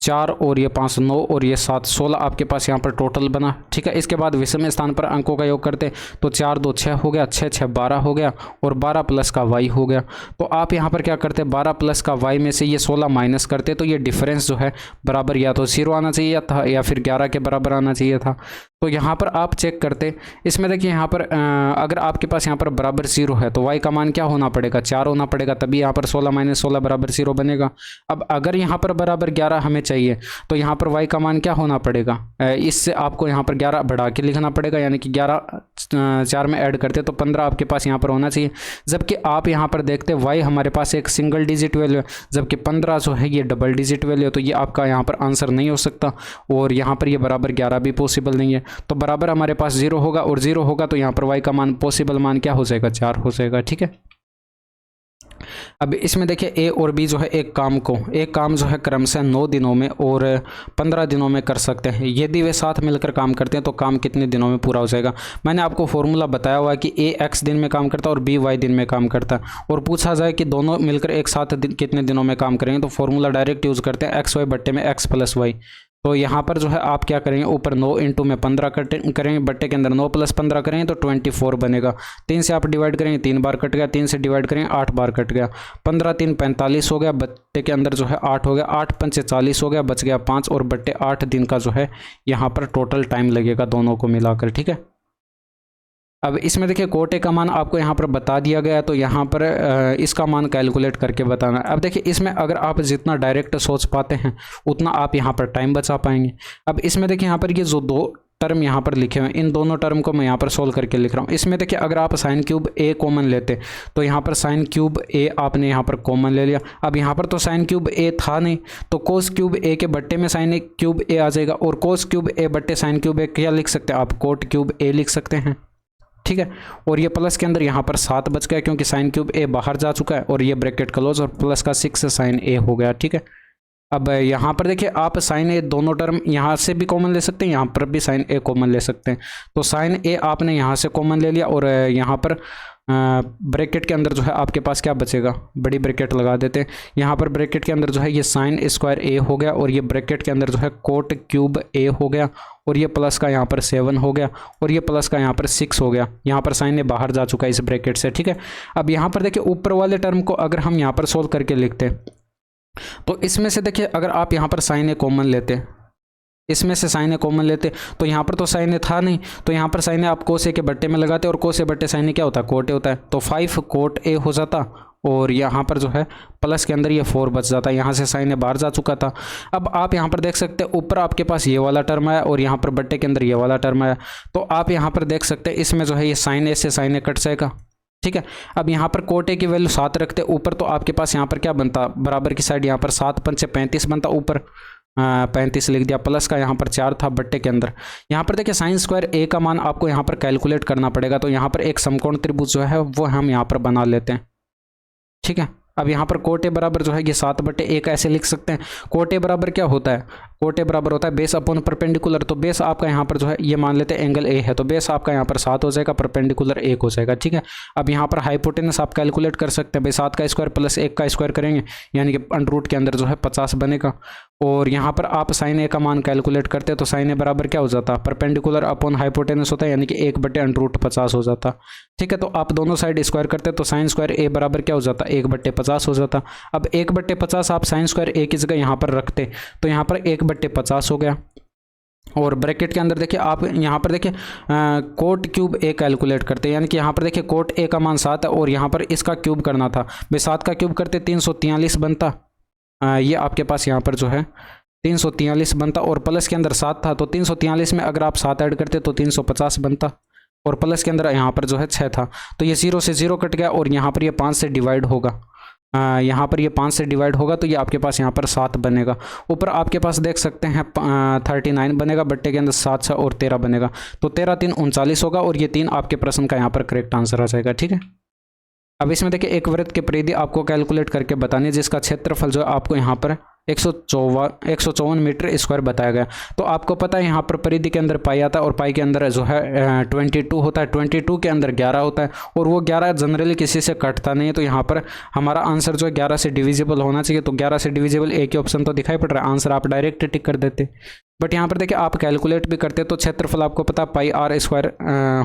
4 और ये 5 9 और ये 7 16 आपके पास यहाँ पर टोटल बना, ठीक है। इसके बाद विषम स्थान पर अंकों का योग करते तो 4 2 6 हो गया, 6 6 12 हो गया और 12 प्लस का y हो गया। तो आप यहाँ पर क्या करते 12 प्लस का y में से ये 16 माइनस करते तो ये डिफरेंस जो है बराबर या तो 0 आना चाहिए था या फिर 11 के बराबर आना चाहिए था। तो यहाँ पर आप चेक करते, इसमें देखिए यहाँ पर अगर आपके पास यहाँ पर बराबर 0 है तो y का मान क्या होना पड़ेगा 4 होना पड़ेगा, तभी यहाँ पर 16 - 16 बराबर 0 बनेगा। अब अगर यहाँ पर बराबर 11 हमें चाहिए तो यहाँ पर y का मान क्या होना पड़ेगा, इससे आपको यहाँ पर 11 बढ़ा के लिखना पड़ेगा, यानी कि 11 4 में ऐड करते तो 15 आपके पास यहाँ पर होना चाहिए। जबकि आप यहाँ पर देखते y हमारे पास एक सिंगल डिजिट वैल्यू है, जबकि 15 जो है ये डबल डिजिट वैल्यू है, तो ये आपका यहाँ पर आंसर नहीं हो सकता और यहाँ पर ये बराबर 11 भी पॉसिबल नहीं है। तो बराबर हमारे पास 0 होगा और 0 होगा तो यहाँ पर y का मान पॉसिबल मान क्या हो जाएगा 4 हो जाएगा, ठीक है। अब इसमें देखिए ए और बी जो है एक काम जो है क्रमशः 9 दिनों में और 15 दिनों में कर सकते हैं। यदि वे साथ मिलकर काम करते हैं तो काम कितने दिनों में पूरा हो जाएगा। मैंने आपको फॉर्मूला बताया हुआ है कि ए x दिन में काम करता है और बी y दिन में काम करता है, और पूछा जाए कि दोनों मिलकर एक साथ कितने दिनों में काम करेंगे तो फॉर्मूला डायरेक्ट यूज़ करते हैं x y बट्टे में x + y। तो यहाँ पर जो है आप क्या करेंगे ऊपर 9 × में 15 करेंगे, बट्टे के अंदर 9 + 15 करेंगे तो 24 बनेगा। 3 से आप डिवाइड करेंगे 3 बार कट गया, 3 से डिवाइड करेंगे 8 बार कट गया, 15 × 3 = 45 हो गया, बट्टे के अंदर जो है 8 हो गया, 8 × 5 = 40 हो गया, बच गया 5 और बट्टे 8 दिन का जो है यहाँ पर टोटल टाइम लगेगा दोनों को मिलाकर, ठीक है। अब इसमें देखिए कोटे का मान आपको यहाँ पर बता दिया गया है, तो यहाँ पर इसका मान कैलकुलेट करके बताना है। अब देखिए इसमें अगर आप जितना डायरेक्ट सोच पाते हैं उतना आप यहाँ पर टाइम बचा पाएंगे। अब इसमें देखिए यहाँ पर ये जो 2 टर्म यहाँ पर लिखे हुए हैं इन दोनों टर्म को मैं यहाँ पर सोल्व करके लिख रहा हूँ। इसमें देखिए अगर आप साइन क्यूब ए कॉमन लेते तो यहाँ पर साइन क्यूब ए आपने यहाँ पर कॉमन ले लिया। अब यहाँ पर तो साइन क्यूब ए था नहीं, तो कोस क्यूब ए के बट्टे में साइन क्यूब ए आ जाएगा, और कोस क्यूब ए बट्टे साइन क्यूब ए क्या लिख सकते हैं आप, कोट क्यूब ए लिख सकते हैं, ठीक है। और ये प्लस के अंदर यहाँ पर 7 बच गया क्योंकि साइन क्यूब ए बाहर जा चुका है, और ये ब्रैकेट क्लोज और प्लस का 6 साइन ए हो गया, ठीक है। अब यहाँ पर देखिए आप साइन ए दोनों टर्म यहाँ से भी कॉमन ले सकते हैं, यहाँ पर भी साइन ए कॉमन ले सकते हैं। तो साइन ए आपने यहाँ से कॉमन ले लिया और यहाँ पर ब्रैकेट के अंदर जो है आपके पास क्या बचेगा, बड़ी ब्रैकेट लगा देते हैं। यहाँ पर ब्रैकेट के अंदर जो है ये साइन स्क्वायर ए हो गया, और ये ब्रैकेट के अंदर जो है कोट क्यूब ए हो गया, और ये प्लस का यहाँ पर 7 हो गया, और ये प्लस का यहाँ पर 6 हो गया। यहाँ पर साइन ए बाहर जा चुका है इस ब्रैकेट से, ठीक है। अब यहाँ पर देखिए ऊपर वाले टर्म को अगर हम यहाँ पर सोल्व करके लिखते तो इसमें से देखिए अगर आप यहाँ पर साइन ए कॉमन लेते, इसमें से साइन ए कॉमन लेते तो यहाँ पर तो साइन ए था नहीं, तो यहाँ पर साइन ए आप कोस ए के बट्टे में लगाते और कोस ए बट्टे साइन ए क्या होता है, कोट ए होता है, तो 5 कोट ए हो जाता और यहाँ पर जो है प्लस के अंदर ये 4 बच जाता है, यहाँ से साइन ए बाहर जा चुका था। अब आप यहाँ पर देख सकते हैं ऊपर आपके पास ये वाला टर्म आया और यहाँ पर बट्टे के अंदर ये वाला टर्म आया, तो आप यहाँ पर देख सकते हैं इसमें जो है ये साइन ए से साइन ए कट जाएगा, ठीक है। अब यहाँ पर कोट ए की वैल्यू 7 रखते ऊपर, तो आपके पास यहाँ पर क्या बनता, बराबर की साइड यहाँ पर 7 पंचे 35 बनता, ऊपर 35 लिख दिया, प्लस का यहाँ पर 4 था बट्टे के अंदर। यहाँ पर देखिए साइन स्क्वायर ए का मान आपको यहाँ पर कैलकुलेट करना पड़ेगा, तो यहाँ पर एक समकोण त्रिभुज जो है वो हम यहाँ पर बना लेते हैं, ठीक है। अब यहाँ पर कोट ए बराबर जो है ये 7/1 ऐसे लिख सकते हैं। कोट ए बराबर क्या होता है, कोट ए बराबर होता है बेस अपॉन परपेंडिकुलर, तो बेस आपका यहाँ पर जो है ये मान लेते हैं एंगल ए है, तो बेस आपका यहाँ पर 7 हो जाएगा, परपेंडिकुलर 1 हो जाएगा, ठीक है। अब यहाँ पर हाइपोटेनस आप कैलकुलेट कर सकते हैं, भाई 7 का स्क्वायर प्लस 1 का स्क्वायर करेंगे यानी कि अंडर के अंदर जो है 50 बनेगा। और यहाँ पर आप साइन ए का मान कैलकुलेट करते हैं, तो साइन ए बराबर क्या हो जाता, परपेंडिकुलर अपॉन हाइपोटेनस होता है यानी कि 1/√50 हो जाता, ठीक है। तो आप दोनों साइड स्क्वायर करते हैं तो साइन स्क्वायर ए बराबर क्या हो जाता, 1/50 हो जाता। अब 1/50 आप साइन स्क्वायर ए की जगह यहाँ पर रखते तो यहाँ पर 1/50 हो गया। और ब्रैकेट के अंदर देखिए आप यहाँ पर देखिए कोट क्यूब ए कैलकुलेट करते हैं, यानी कि यहाँ पर देखिए कोट ए का मान 7 है और यहाँ पर इसका क्यूब करना था, भाई 7 का क्यूब करते 343 बनता, ये आपके पास यहाँ पर जो है 343 बनता, और प्लस के अंदर 7 था तो 343 में अगर आप 7 ऐड करते तो 350 बनता, और प्लस के अंदर यहाँ पर जो है 6 था, तो ये 0 से 0 कट गया और यहाँ पर ये 5 से डिवाइड होगा, यहाँ पर ये 5 से डिवाइड होगा तो ये आपके पास यहाँ पर 7 बनेगा। ऊपर आपके पास देख सकते हैं 39 बनेगा, बट्टे के अंदर 7 6 और 13 बनेगा, तो 13 3 39 होगा, और ये 3 आपके प्रश्न का यहाँ पर करेक्ट आंसर आ जाएगा, ठीक है। अब इसमें देखिए एक वृत्त की परिधि आपको कैलकुलेट करके बतानी है, जिसका क्षेत्रफल जो है आपको यहाँ पर 154 मीटर स्क्वायर बताया गया। तो आपको पता है यहाँ पर परिधि के अंदर पाई आता है और पाई के अंदर जो है 22 होता है, 22 के अंदर 11 होता है, और वो 11 जनरली किसी से कटता नहीं है, तो यहाँ पर हमारा आंसर जो है 11 से डिविजिबल होना चाहिए। तो 11 से डिविजिबल एक ही ऑप्शन तो दिखाई पड़ रहा है, आंसर आप डायरेक्ट टिक कर देते। बट यहाँ पर देखिए आप कैलकुलेट भी करते तो क्षेत्रफल आपको पता पाई आर स्क्वायर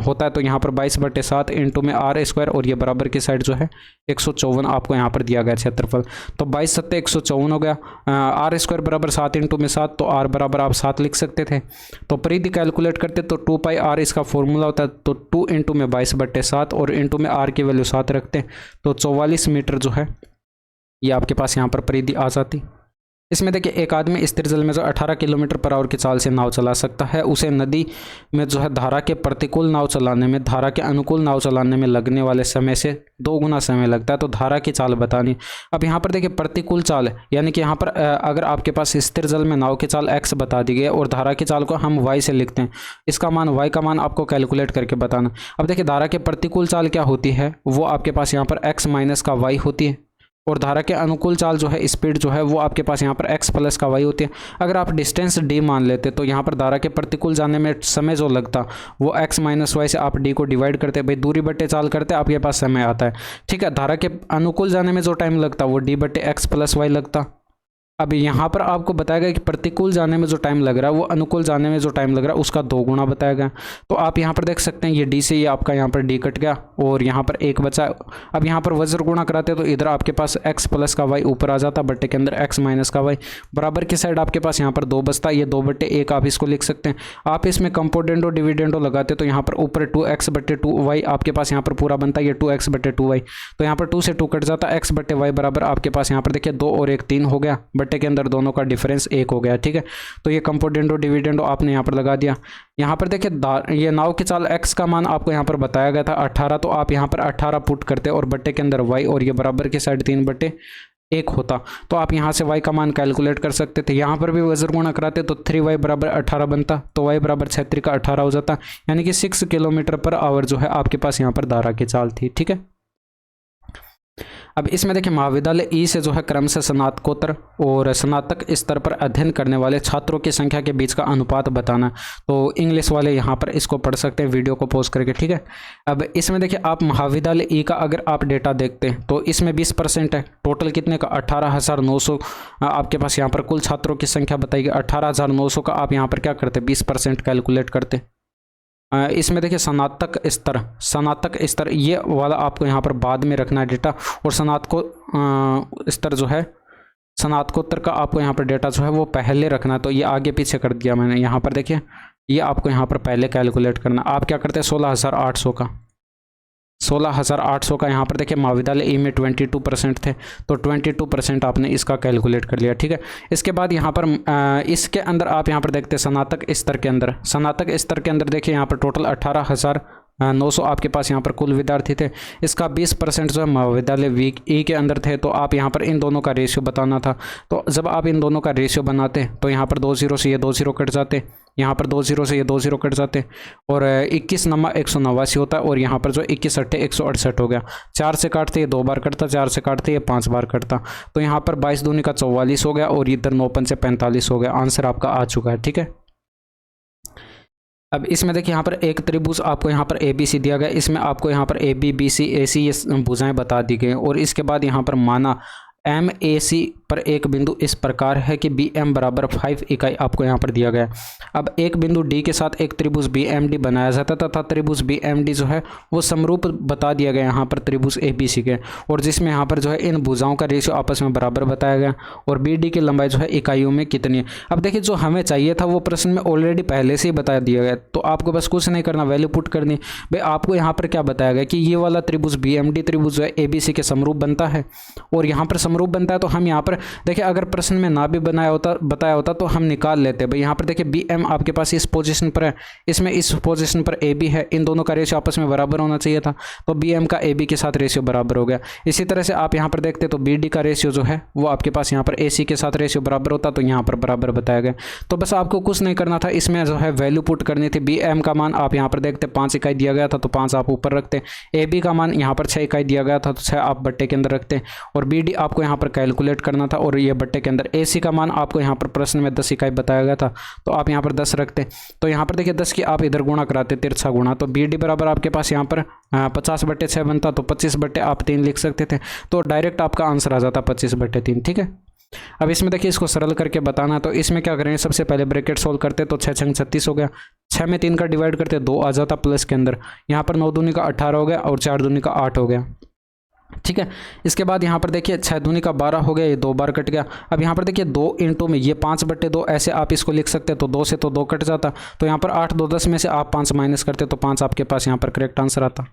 होता है, तो यहाँ पर 22/7 इंटू में आर स्क्वायर, और ये बराबर की साइड जो है 154 आपको यहाँ पर दिया गया क्षेत्रफल, तो 22 7 154 हो गया। आर स्क्वायर बराबर 7 इंटू में 7, तो आर बराबर आप 7 लिख सकते थे। तो परिधि कैलकुलेट करते तो 2πr इसका फॉर्मूला होता है, तो 2 इंटू में 22/7 और इंटू में आर की वैल्यू 7 रखते तो 44 मीटर जो है ये आपके पास यहाँ पर परिधि आ जाती। इसमें देखिए एक आदमी स्थिर जल में जो 18 किलोमीटर पर आवर की चाल से नाव चला सकता है, उसे नदी में जो है धारा के प्रतिकूल नाव चलाने में धारा के अनुकूल नाव चलाने में लगने वाले समय से 2 गुना समय लगता है, तो धारा की चाल बतानी। अब यहाँ पर देखिए प्रतिकूल चाल है, यानी कि यहाँ पर अगर आपके पास स्थिर जल में नाव की चाल x बता दी गई है और धारा की चाल को हम y से लिखते हैं, इसका मान y का मान आपको कैलकुलेट करके बताना। अब देखिए धारा के प्रतिकूल चाल क्या होती है, वो आपके पास यहाँ पर x माइनस का y होती है, और धारा के अनुकूल चाल जो है स्पीड जो है वो आपके पास यहाँ पर x प्लस का y होती है। अगर आप डिस्टेंस d मान लेते तो यहाँ पर धारा के प्रतिकूल जाने में समय जो लगता वो x माइनस वाई से आप d को डिवाइड करते, भाई दूरी बट्टे चाल करते आपके पास समय आता है, ठीक है। धारा के अनुकूल जाने में जो टाइम लगता वो d/x प्लस वाई लगता। अब यहाँ पर आपको बताया गया कि प्रतिकूल जाने में जो टाइम लग रहा है वो अनुकूल जाने में जो टाइम लग रहा है उसका 2 गुना बताया गया। तो आप यहाँ पर देख सकते हैं ये d से ये आपका यहाँ पर d कट गया और यहाँ पर 1 बचा। अब यहाँ पर वज्र गुणा कराते तो इधर आपके पास x प्लस का y ऊपर आ जाता, बट्टे के अंदर x माइनस का y, बराबर की साइड आपके पास यहाँ पर 2 बचता, ये 2/1 आप इसको लिख सकते हैं। आप इसमें कंपोनेंडो डिविडेंडो लगाते तो यहाँ पर ऊपर 2x/2y आपके पास यहाँ पर पूरा बनता है, ये 2x/2y, तो यहाँ पर 2 से 2 कट जाता, x/y बराबर आपके पास यहाँ पर देखिए 2 और 1 3 हो गया, बट्टे के अंदर दोनों का डिफरेंस 1 हो गया, ठीक है। तो ये कंपोनेंडो डिविडेंडो आपने यहाँ पर लगा दिया। यहाँ पर देखिए ये नाव की चाल x का मान आपको यहाँ पर बताया गया था 18, तो आप यहाँ पर 18 पुट करते और बट्टे के अंदर y, और ये बराबर की साइड 3/1 होता, तो आप यहाँ से y का मान कैलकुलेट कर सकते थे। यहाँ पर भी वज्र गुणा कराते तो 3y बराबर 18 बनता, तो y बराबर 36 का 18 हो जाता, यानी कि 6 किलोमीटर पर आवर जो है आपके पास यहाँ पर धारा की चाल थी, ठीक है। अब इसमें देखिए महाविद्यालय ई से जो है क्रमशः स्नातकोत्तर और स्नातक स्तर पर अध्ययन करने वाले छात्रों की संख्या के बीच का अनुपात बताना। तो इंग्लिश वाले यहाँ पर इसको पढ़ सकते हैं वीडियो को पॉज करके, ठीक है। अब इसमें देखिए आप महाविद्यालय ई का अगर आप डेटा देखते हैं तो इसमें 20% है, टोटल कितने का 18,900 आपके पास यहाँ पर कुल छात्रों की संख्या बताई गई। 18,900 का आप यहाँ पर क्या करते 20% कैलकुलेट करते। इसमें देखिए स्नातक स्तर ये वाला आपको यहाँ पर बाद में रखना है डेटा, और स्तर जो है स्नातकोत्तर का आपको यहाँ पर डेटा जो है वो पहले रखना है, तो ये आगे पीछे कर दिया मैंने। यहाँ पर देखिए ये आपको यहाँ पर पहले कैलकुलेट करना। आप क्या करते हैं 16,800 का, 16,800 का यहाँ पर देखिए महाविद्यालय ई में 22% थे, तो 22% आपने इसका कैलकुलेट कर लिया। ठीक है, इसके बाद यहाँ पर इसके अंदर आप यहाँ पर देखते हैं स्नातक स्तर के अंदर देखिए यहाँ पर टोटल 18,900 आपके पास यहाँ पर कुल विद्यार्थी थे। इसका 20% जो है महाविद्यालय वीक ई के अंदर थे। तो आप यहाँ पर इन दोनों का रेशियो बताना था। तो जब आप इन दोनों का रेशियो बनाते तो यहाँ पर 2 0 से ये 2 0 कट जाते, यहाँ पर 2 0 से ये 2 0 कट जाते, और 21 नमा 189 होता है, और यहाँ पर जो 21 अट्ठे 168 हो गया। 4 से काटते ये 2 बार कटता, 4 से काटते ये 5 बार कटता, तो यहाँ पर 22 दूनी का 44 हो गया, और इधर 9 पंचे 45 हो गया। आंसर आपका आ चुका है। ठीक है, अब इसमें देखिए यहाँ पर एक त्रिभुज आपको यहाँ पर ए बी सी दिया गया, इसमें आपको यहाँ पर ए बी बी सी ए सी ये भुजाएं बता दी गई, और इसके बाद यहाँ पर माना एम ए सी पर एक बिंदु इस प्रकार है कि बी एम बराबर 5 इकाई आपको यहाँ पर दिया गया है। अब एक बिंदु डी के साथ एक त्रिभुज बी एम डी बनाया जाता था तथा त्रिभुज बी एम डी जो है वो समरूप बता दिया गया यहाँ पर त्रिभुज ए बी सी के, और जिसमें यहाँ पर जो है इन भुजाओं का रेशियो आपस में बराबर बताया गया, और बी डी की लंबाई जो है इकाइयों में कितनी है। अब देखिए जो हमें चाहिए था वो प्रश्न में ऑलरेडी पहले से ही बता दिया गया, तो आपको बस कुछ नहीं करना, वैल्यू पुट करनी। भाई आपको यहाँ पर क्या बताया गया कि ये वाला त्रिभुज बी एम डी त्रिभुज जो है ए बी सी के समरूप बनता है, और यहाँ पर समरूप बनता है। तो हम यहाँ पर देखिए अगर प्रश्न में ना भी बताया होता तो हम निकाल लेते। भाई यहाँ पर देखिए बी एम आपके पास इस पोजीशन पर है, इसमें इस पोजीशन पर ए बी है, इन दोनों का रेशियो आपस में बराबर होना चाहिए था, तो बी एम का ए बी के साथ रेशियो बराबर हो गया। इसी तरह से आप यहाँ पर देखते तो बी डी का रेशियो जो है वो आपके पास यहाँ पर ए सी के साथ रेशियो बराबर होता, तो यहाँ पर बराबर बताया गया। तो बस आपको कुछ नहीं करना था, इसमें जो है वैल्यू पुट करनी थी। बी एम का मान आप यहाँ पर देखते 5 इकाई दिया गया था, तो 5 आप ऊपर रखते। ए बी का मान यहाँ पर 6 इकाई दिया गया था, तो 6 आप बट्टे के अंदर रखते, और बी डी आपको यहाँ पर कैलकुलेट करना था, और ये बट्टे के अंदर ए सी का मान आपको यहाँ पर प्रश्न में 10 इकाई बताया गया था, तो आप यहाँ पर 10 रखते। तो यहाँ पर देखिए 10 की आप इधर गुणा कराते, तिरछा गुणा, तो बी डी बराबर आपके पास यहाँ पर 50/6 बनता, तो 25 बट्टे आप 3 लिख सकते थे, तो डायरेक्ट आपका आंसर आ जाता 25/3। ठीक है, अब इसमें देखिए इसको सरल करके बताना, तो इसमें क्या करेंगे, सबसे पहले ब्रैकेट सोल्व करते, तो 6 छंग 36 हो गया, 6 में 3 का डिवाइड करते 2 आ जाता प्लस के अंदर, यहाँ पर 9 दूनी का 18 हो गया, और 4 दूनी का 8 हो गया। ठीक है, इसके बाद यहाँ पर देखिए 6 दूनी का 12 हो गया, ये 2 बार कट गया। अब यहाँ पर देखिए 2 इंटू में ये 5/2 ऐसे आप इसको लिख सकते, तो 2 से तो 2 कट जाता, तो यहाँ पर 8 2 10 में से आप 5 माइनस करते, तो 5 आपके पास यहाँ पर करेक्ट आंसर आता।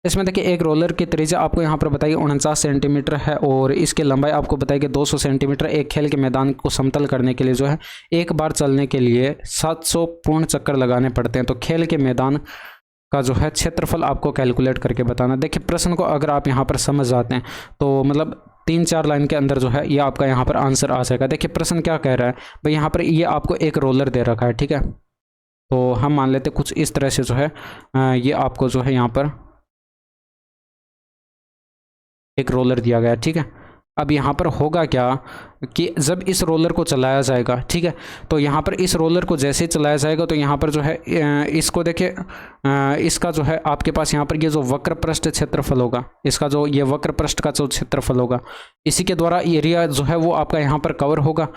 इसमें देखिए एक रोलर की त्रिज्या आपको यहाँ पर बताइए 49 सेंटीमीटर है, और इसकी लंबाई आपको बताइए 200 सेंटीमीटर। एक खेल के मैदान को समतल करने के लिए जो है एक बार चलने के लिए 700 पूर्ण चक्कर लगाने पड़ते हैं। तो खेल के मैदान का जो है क्षेत्रफल आपको कैलकुलेट करके बताना। देखिए प्रश्न को अगर आप यहाँ पर समझ जाते हैं तो मतलब 3-4 लाइन के अंदर जो है ये आपका यहाँ पर आंसर आ जाएगा। देखिए प्रश्न क्या कह रहा है भाई, यहाँ पर ये आपको एक रोलर दे रखा है। ठीक है, तो हम मान लेते कुछ इस तरह से जो है ये आपको जो है यहाँ पर एक रोलर दिया गया है। ठीक है, अब यहाँ पर होगा क्या कि जब इस रोलर को चलाया जाएगा, ठीक है, तो यहाँ पर इस रोलर को जैसे ही चलाया जाएगा तो यहाँ पर जो है इसको देखिए इसका जो है आपके पास यहाँ पर ये जो वक्र पृष्ठ क्षेत्रफल होगा, इसका जो ये वक्र पृष्ठ का जो क्षेत्रफल होगा, इसी के द्वारा एरिया जो है वो आपका यहाँ पर कवर होगा।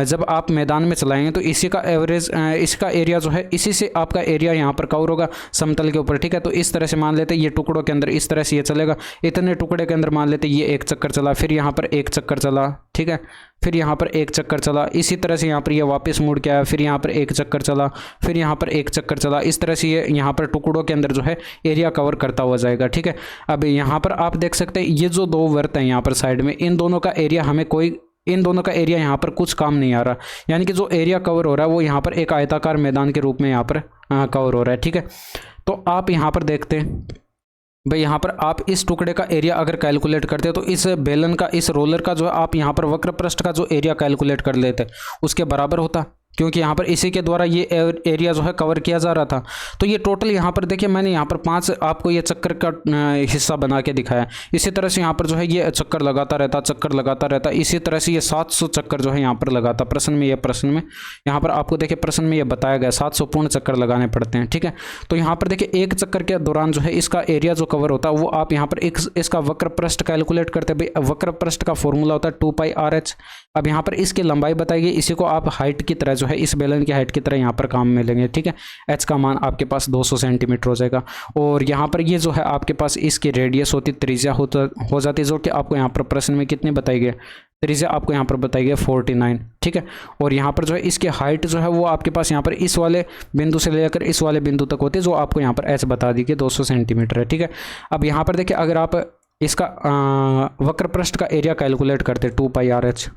जब आप मैदान में चलाएंगे तो इसी का एवरेज इसका एरिया जो है इसी से आपका एरिया यहाँ पर कवर होगा समतल के ऊपर। ठीक है, तो इस तरह से मान लेते ये टुकड़ों के अंदर इस तरह से ये चलेगा, इतने टुकड़े के अंदर मान लेते ये एक चक्कर चला, फिर यहाँ पर एक चक्कर चला, ठीक है, फिर यहाँ पर एक चक्कर चला, इसी तरह से यहाँ पर ये वापस मुड़ के आया, फिर यहाँ पर एक चक्कर चला, फिर यहाँ पर एक चक्कर चला, इस तरह से ये यहाँ पर टुकड़ों के अंदर जो है एरिया कवर करता हुआ जाएगा। ठीक है, अब यहाँ पर आप देख सकते हैं ये जो 2 वृत्त हैं यहाँ पर साइड में, इन दोनों का एरिया यहाँ पर कुछ काम नहीं आ रहा, यानी कि जो एरिया कवर हो रहा है वो यहाँ पर एक आयताकार मैदान के रूप में यहाँ पर कवर हो रहा है। ठीक है, तो आप यहाँ पर देखते हैं भाई, यहाँ पर आप इस टुकड़े का एरिया अगर कैलकुलेट करते हो तो इस बेलन का, इस रोलर का जो है आप यहाँ पर वक्र पृष्ठ का जो एरिया कैलकुलेट कर लेते उसके बराबर होता, क्योंकि यहाँ पर इसी के द्वारा ये एरिया जो है कवर किया जा रहा था। तो ये टोटल यहाँ पर देखिए मैंने यहाँ पर 5 आपको ये चक्कर का हिस्सा बना के दिखाया। इसी तरह से यहाँ पर जो है ये चक्कर लगाता रहता, इसी तरह से ये 700 चक्कर जो है यहाँ पर लगाता। प्रश्न में यहाँ पर आपको देखिए प्रश्न में ये बताया गया 700 पूर्ण चक्कर लगाने पड़ते हैं। ठीक है, तो यहाँ पर देखिए एक चक्कर के दौरान जो है इसका एरिया जो कवर होता है वो आप यहाँ पर इसका वक्र पृष्ठ कैलकुलेट करते हैं। भाई वक्र पृष्ठ का फॉर्मूला होता है 2πr/h। अब यहाँ पर इसकी लंबाई बताइए, इसी को आप हाइट की तरह जो है इस बेलन की हाइट की तरह यहाँ पर काम में लेंगे। ठीक है, h का मान आपके पास 200 सेंटीमीटर हो जाएगा, और यहाँ पर ये जो है आपके पास इसकी रेडियस होती त्रिज्या हो जाती है, जो कि आपको यहाँ पर प्रश्न में कितनी बताई गई त्रिज्या आपको यहाँ पर बताई गई 49, ठीक है। और यहाँ पर जो है इसकी हाइट जो है वो आपके पास यहाँ पर इस वाले बिंदु से लेकर इस वाले बिंदु तक होती है, जो आपको यहाँ पर एच बता दी कि 200 सेंटीमीटर है, ठीक है। अब यहाँ पर देखिए अगर आप इसका वक्र पृष्ठ का एरिया कैलकुलेट करते 2πr/h,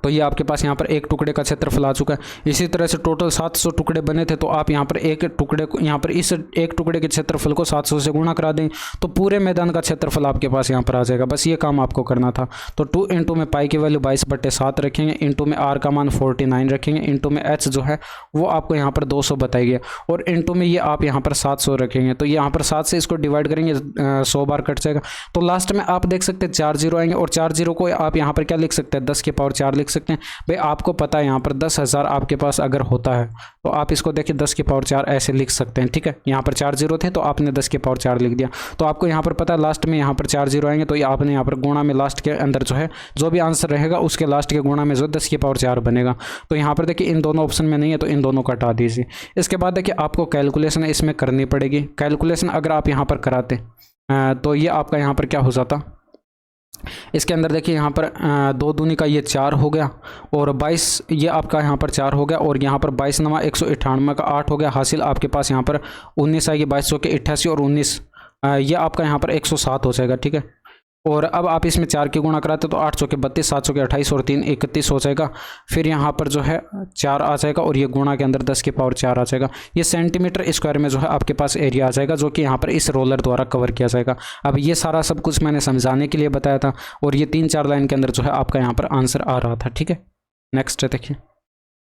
तो ये आपके पास यहाँ पर एक टुकड़े का क्षेत्रफल आ चुका है। इसी तरह से टोटल 700 टुकड़े बने थे, तो आप यहाँ पर एक टुकड़े को यहाँ पर इस एक टुकड़े के क्षेत्रफल को 700 से गुणा करा दें तो पूरे मैदान का क्षेत्रफल आपके पास यहाँ पर आ जाएगा। बस ये काम आपको करना था। तो 2 इंटू में पाई की वैल्यू 22/7 रखेंगे, इंटू में आर का मान 49 रखेंगे, इंटू में एच जो है वो आपको यहाँ पर 200 बताई गई, और इंटू में ये आप यहाँ पर 700 रखेंगे। तो यहाँ पर 7 से इसको डिवाइड करेंगे 100 बार कट जाएगा। तो लास्ट में आप देख सकते हैं 4 जीरो आएंगे, और 4 जीरो को आप यहाँ पर क्या लिख सकते हैं 10 की पावर 4 लिख सकते हैं। भाई आपको पता है यहाँ पर 10,000 आपके पास अगर होता है तो आप इसको देखिए 10 की पावर 4 ऐसे लिख सकते हैं, ठीक है। यहाँ पर 4 जीरो थे तो आपने 10 की पावर 4 लिख दिया। तो आपको यहाँ पर पता है लास्ट में यहाँ पर 4 जीरो आएंगे, तो ये आपने यहाँ पर गुणा में लास्ट के अंदर जो है जो भी आंसर रहेगा उसके लास्ट के गुणा में जो 10 की पावर 4 बनेगा। तो यहाँ पर देखिए इन दोनों ऑप्शन में नहीं है तो इन दोनों को हटा दीजिए। इसके बाद देखिए आपको कैलकुलेशन इसमें करनी पड़ेगी। कैलकुलेशन अगर आप यहाँ पर कराते तो ये आपका यहाँ पर क्या हो जाता, इसके अंदर देखिए यहाँ पर 2 दूनी का ये 4 हो गया, और 22 ये आपका यहाँ पर 4 हो गया, और यहाँ पर 22 नवा 198 का 8 हो गया। हासिल आपके पास यहाँ पर 19 आएगी, 22 के 88 और 19 ये आपका यहाँ पर 107 हो जाएगा, ठीक है। और अब आप इसमें 4 की गुणा कराते तो 8 चौके 32, 7 चौके 28 और 3 31 हो जाएगा। फिर यहाँ पर जो है 4 आ जाएगा, और ये गुणा के अंदर 10 की पावर 4 आ जाएगा। ये सेंटीमीटर स्क्वायर में जो है आपके पास एरिया आ जाएगा, जो कि यहाँ पर इस रोलर द्वारा कवर किया जाएगा। अब ये सारा सब कुछ मैंने समझाने के लिए बताया था, और ये 3-4 लाइन के अंदर जो है आपका यहाँ पर आंसर आ रहा था, ठीक है। नेक्स्ट देखिए,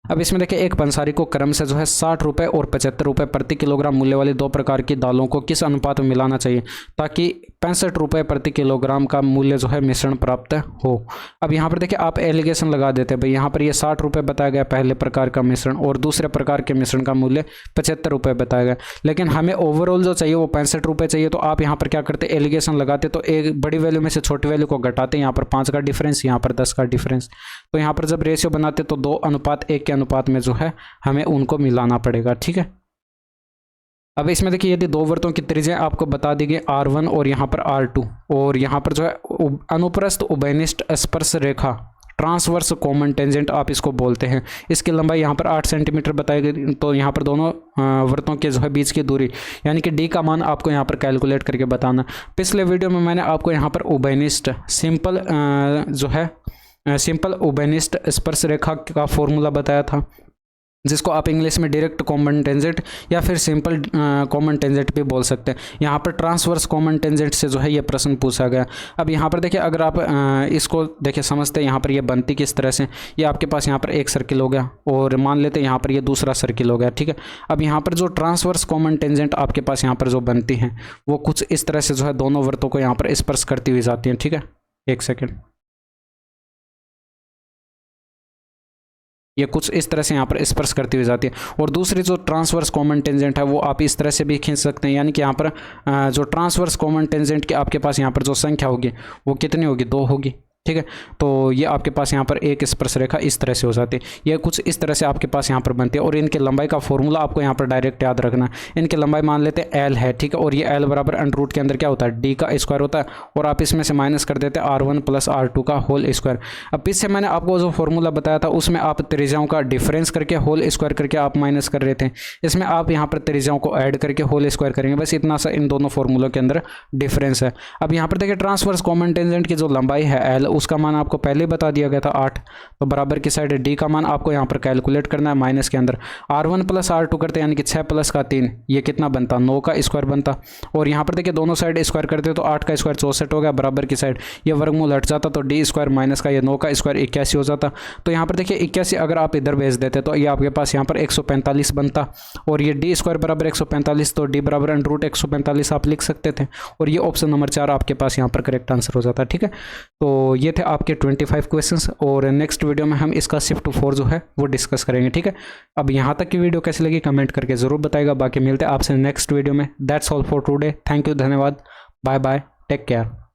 अब इसमें देखिए एक पंसारी को क्रम से जो है 60 रुपये और 75 रुपये प्रति किलोग्राम मूल्य वाली 2 प्रकार की दालों को किस अनुपात में मिलाना चाहिए ताकि 65 रुपये प्रति किलोग्राम का मूल्य जो है मिश्रण प्राप्त हो। अब यहाँ पर देखिए आप एलिगेशन लगा देते हैं भाई, यहाँ पर ये 60 रुपये बताया गया पहले प्रकार का मिश्रण, और दूसरे प्रकार के मिश्रण का मूल्य 75 रुपये बताया गया, लेकिन हमें ओवरऑल जो चाहिए वो 65 रुपये चाहिए। तो आप यहाँ पर क्या करते, एलिगेशन लगाते, तो एक बड़ी वैल्यू में से छोटी वैल्यू को घटाते, यहाँ पर 5 का डिफरेंस, यहाँ पर 10 का डिफरेंस। तो यहाँ पर जब रेशियो बनाते तो 2:1 के अनुपात में जो है हमें उनको मिलाना पड़ेगा, ठीक है। अब इसमें देखिए यदि 2 वृत्तों की त्रिज्या आपको बता दी गई R1 और यहाँ पर R2, और यहाँ पर जो है अनुप्रस्थ उभयनिष्ठ स्पर्श रेखा ट्रांसवर्स कॉमन टेंजेंट आप इसको बोलते हैं, इसकी लंबाई यहाँ पर 8 सेंटीमीटर बताई गई। तो यहाँ पर दोनों वृत्तों के जो है बीच की दूरी यानी कि d का मान आपको यहाँ पर कैलकुलेट करके बताना। पिछले वीडियो में मैंने आपको यहाँ पर उभयनिष्ठ सिंपल जो है सिंपल उभयनिष्ठ स्पर्श रेखा का फॉर्मूला बताया था, जिसको आप इंग्लिश में डायरेक्ट कॉमन टेंजेंट या फिर सिंपल कॉमन टेंजेंट भी बोल सकते हैं। यहाँ पर ट्रांसवर्स कॉमन टेंजेंट से जो है ये प्रश्न पूछा गया। अब यहाँ पर देखिए अगर आप इसको देखिए समझते हैं, यहाँ पर ये बनती किस तरह से, ये आपके पास यहाँ पर एक सर्किल हो गया, और मान लेते हैं यहाँ पर ये दूसरा सर्किल हो गया, ठीक है। अब यहाँ पर जो ट्रांसवर्स कॉमन टेंजेंट आपके पास यहाँ पर जो बनती हैं वो कुछ इस तरह से जो है दोनों वृत्तों को यहाँ पर स्पर्श करती हुई जाती हैं, ठीक है। एक सेकेंड, ये कुछ इस तरह से यहाँ पर स्पर्श करती हुई जाती है। और दूसरी जो ट्रांसवर्स कॉमन टेंजेंट है वो आप इस तरह से भी खींच सकते हैं, यानी कि यहाँ पर जो ट्रांसवर्स कॉमन टेंजेंट की आपके पास यहाँ पर जो संख्या होगी वो कितनी होगी, 2 होगी, ठीक है। तो ये आपके पास यहाँ पर एक स्पर्श रेखा इस तरह से हो जाती है, ये कुछ इस तरह से आपके पास यहाँ पर बनती है। और इनके लंबाई का फॉर्मूला आपको यहाँ पर डायरेक्ट याद रखना है। इनकी लंबाई मान लेते हैं L है, ठीक है, और ये L बराबर अंडर के अंदर क्या होता है, D का स्क्वायर होता है, और आप इसमें से माइनस कर देते हैं R1 + R2 का होल स्क्वायर। अब पीछे मैंने आपको जो फॉर्मूला बताया था उसमें आप त्रिज्याओं का डिफरेंस करके होल स्क्वायर करके आप माइनस कर रहे थे, इसमें आप यहाँ पर त्रिज्याओं को ऐड करके होल स्क्वायर करेंगे। बस इतना सा इन दोनों फॉर्मूलों के अंदर डिफरेंस है। अब यहाँ पर देखिए ट्रांसवर्स कॉमन टेंजेंट की जो लंबाई है L, उसका मान आपको पहले बता दिया गया था 8, तो बराबर की साइड D का मान आपको यहाँ पर कैलकुलेट करना है, माइनस के अंदर R1 + R2 करते हैं, यानी कि 6 + का 3, ये कितना बनता, 9 का स्क्वायर बनता। और यहाँ पर देखिए दोनों साइड स्क्वायर करते तो 8 का स्क्वायर 64 हो गया, बराबर की साइड ये वर्गमूल हट जाता तो D स्क्वायर माइनस का ये 9 का स्क्वायर 81 हो जाता। तो यहाँ पर देखिए 81 अगर आप इधर भेज देते तो ये आपके पास यहाँ पर 145 बनता, और ये D स्क्वायर बराबर 145, तो D बराबर √145 आप लिख सकते थे, और ये ऑप्शन नंबर 4 आपके पास यहाँ पर करेक्ट आंसर हो जाता है, ठीक है। तो ये थे आपके 25 क्वेश्चंस, और नेक्स्ट वीडियो में हम इसका शिफ्ट 4 जो है वो डिस्कस करेंगे, ठीक है। अब यहाँ तक की वीडियो कैसी लगी कमेंट करके ज़रूर बताएगा। बाकी मिलते हैं आपसे नेक्स्ट वीडियो में। That's all for today. Thank you, धन्यवाद, बाय बाय, टेक केयर।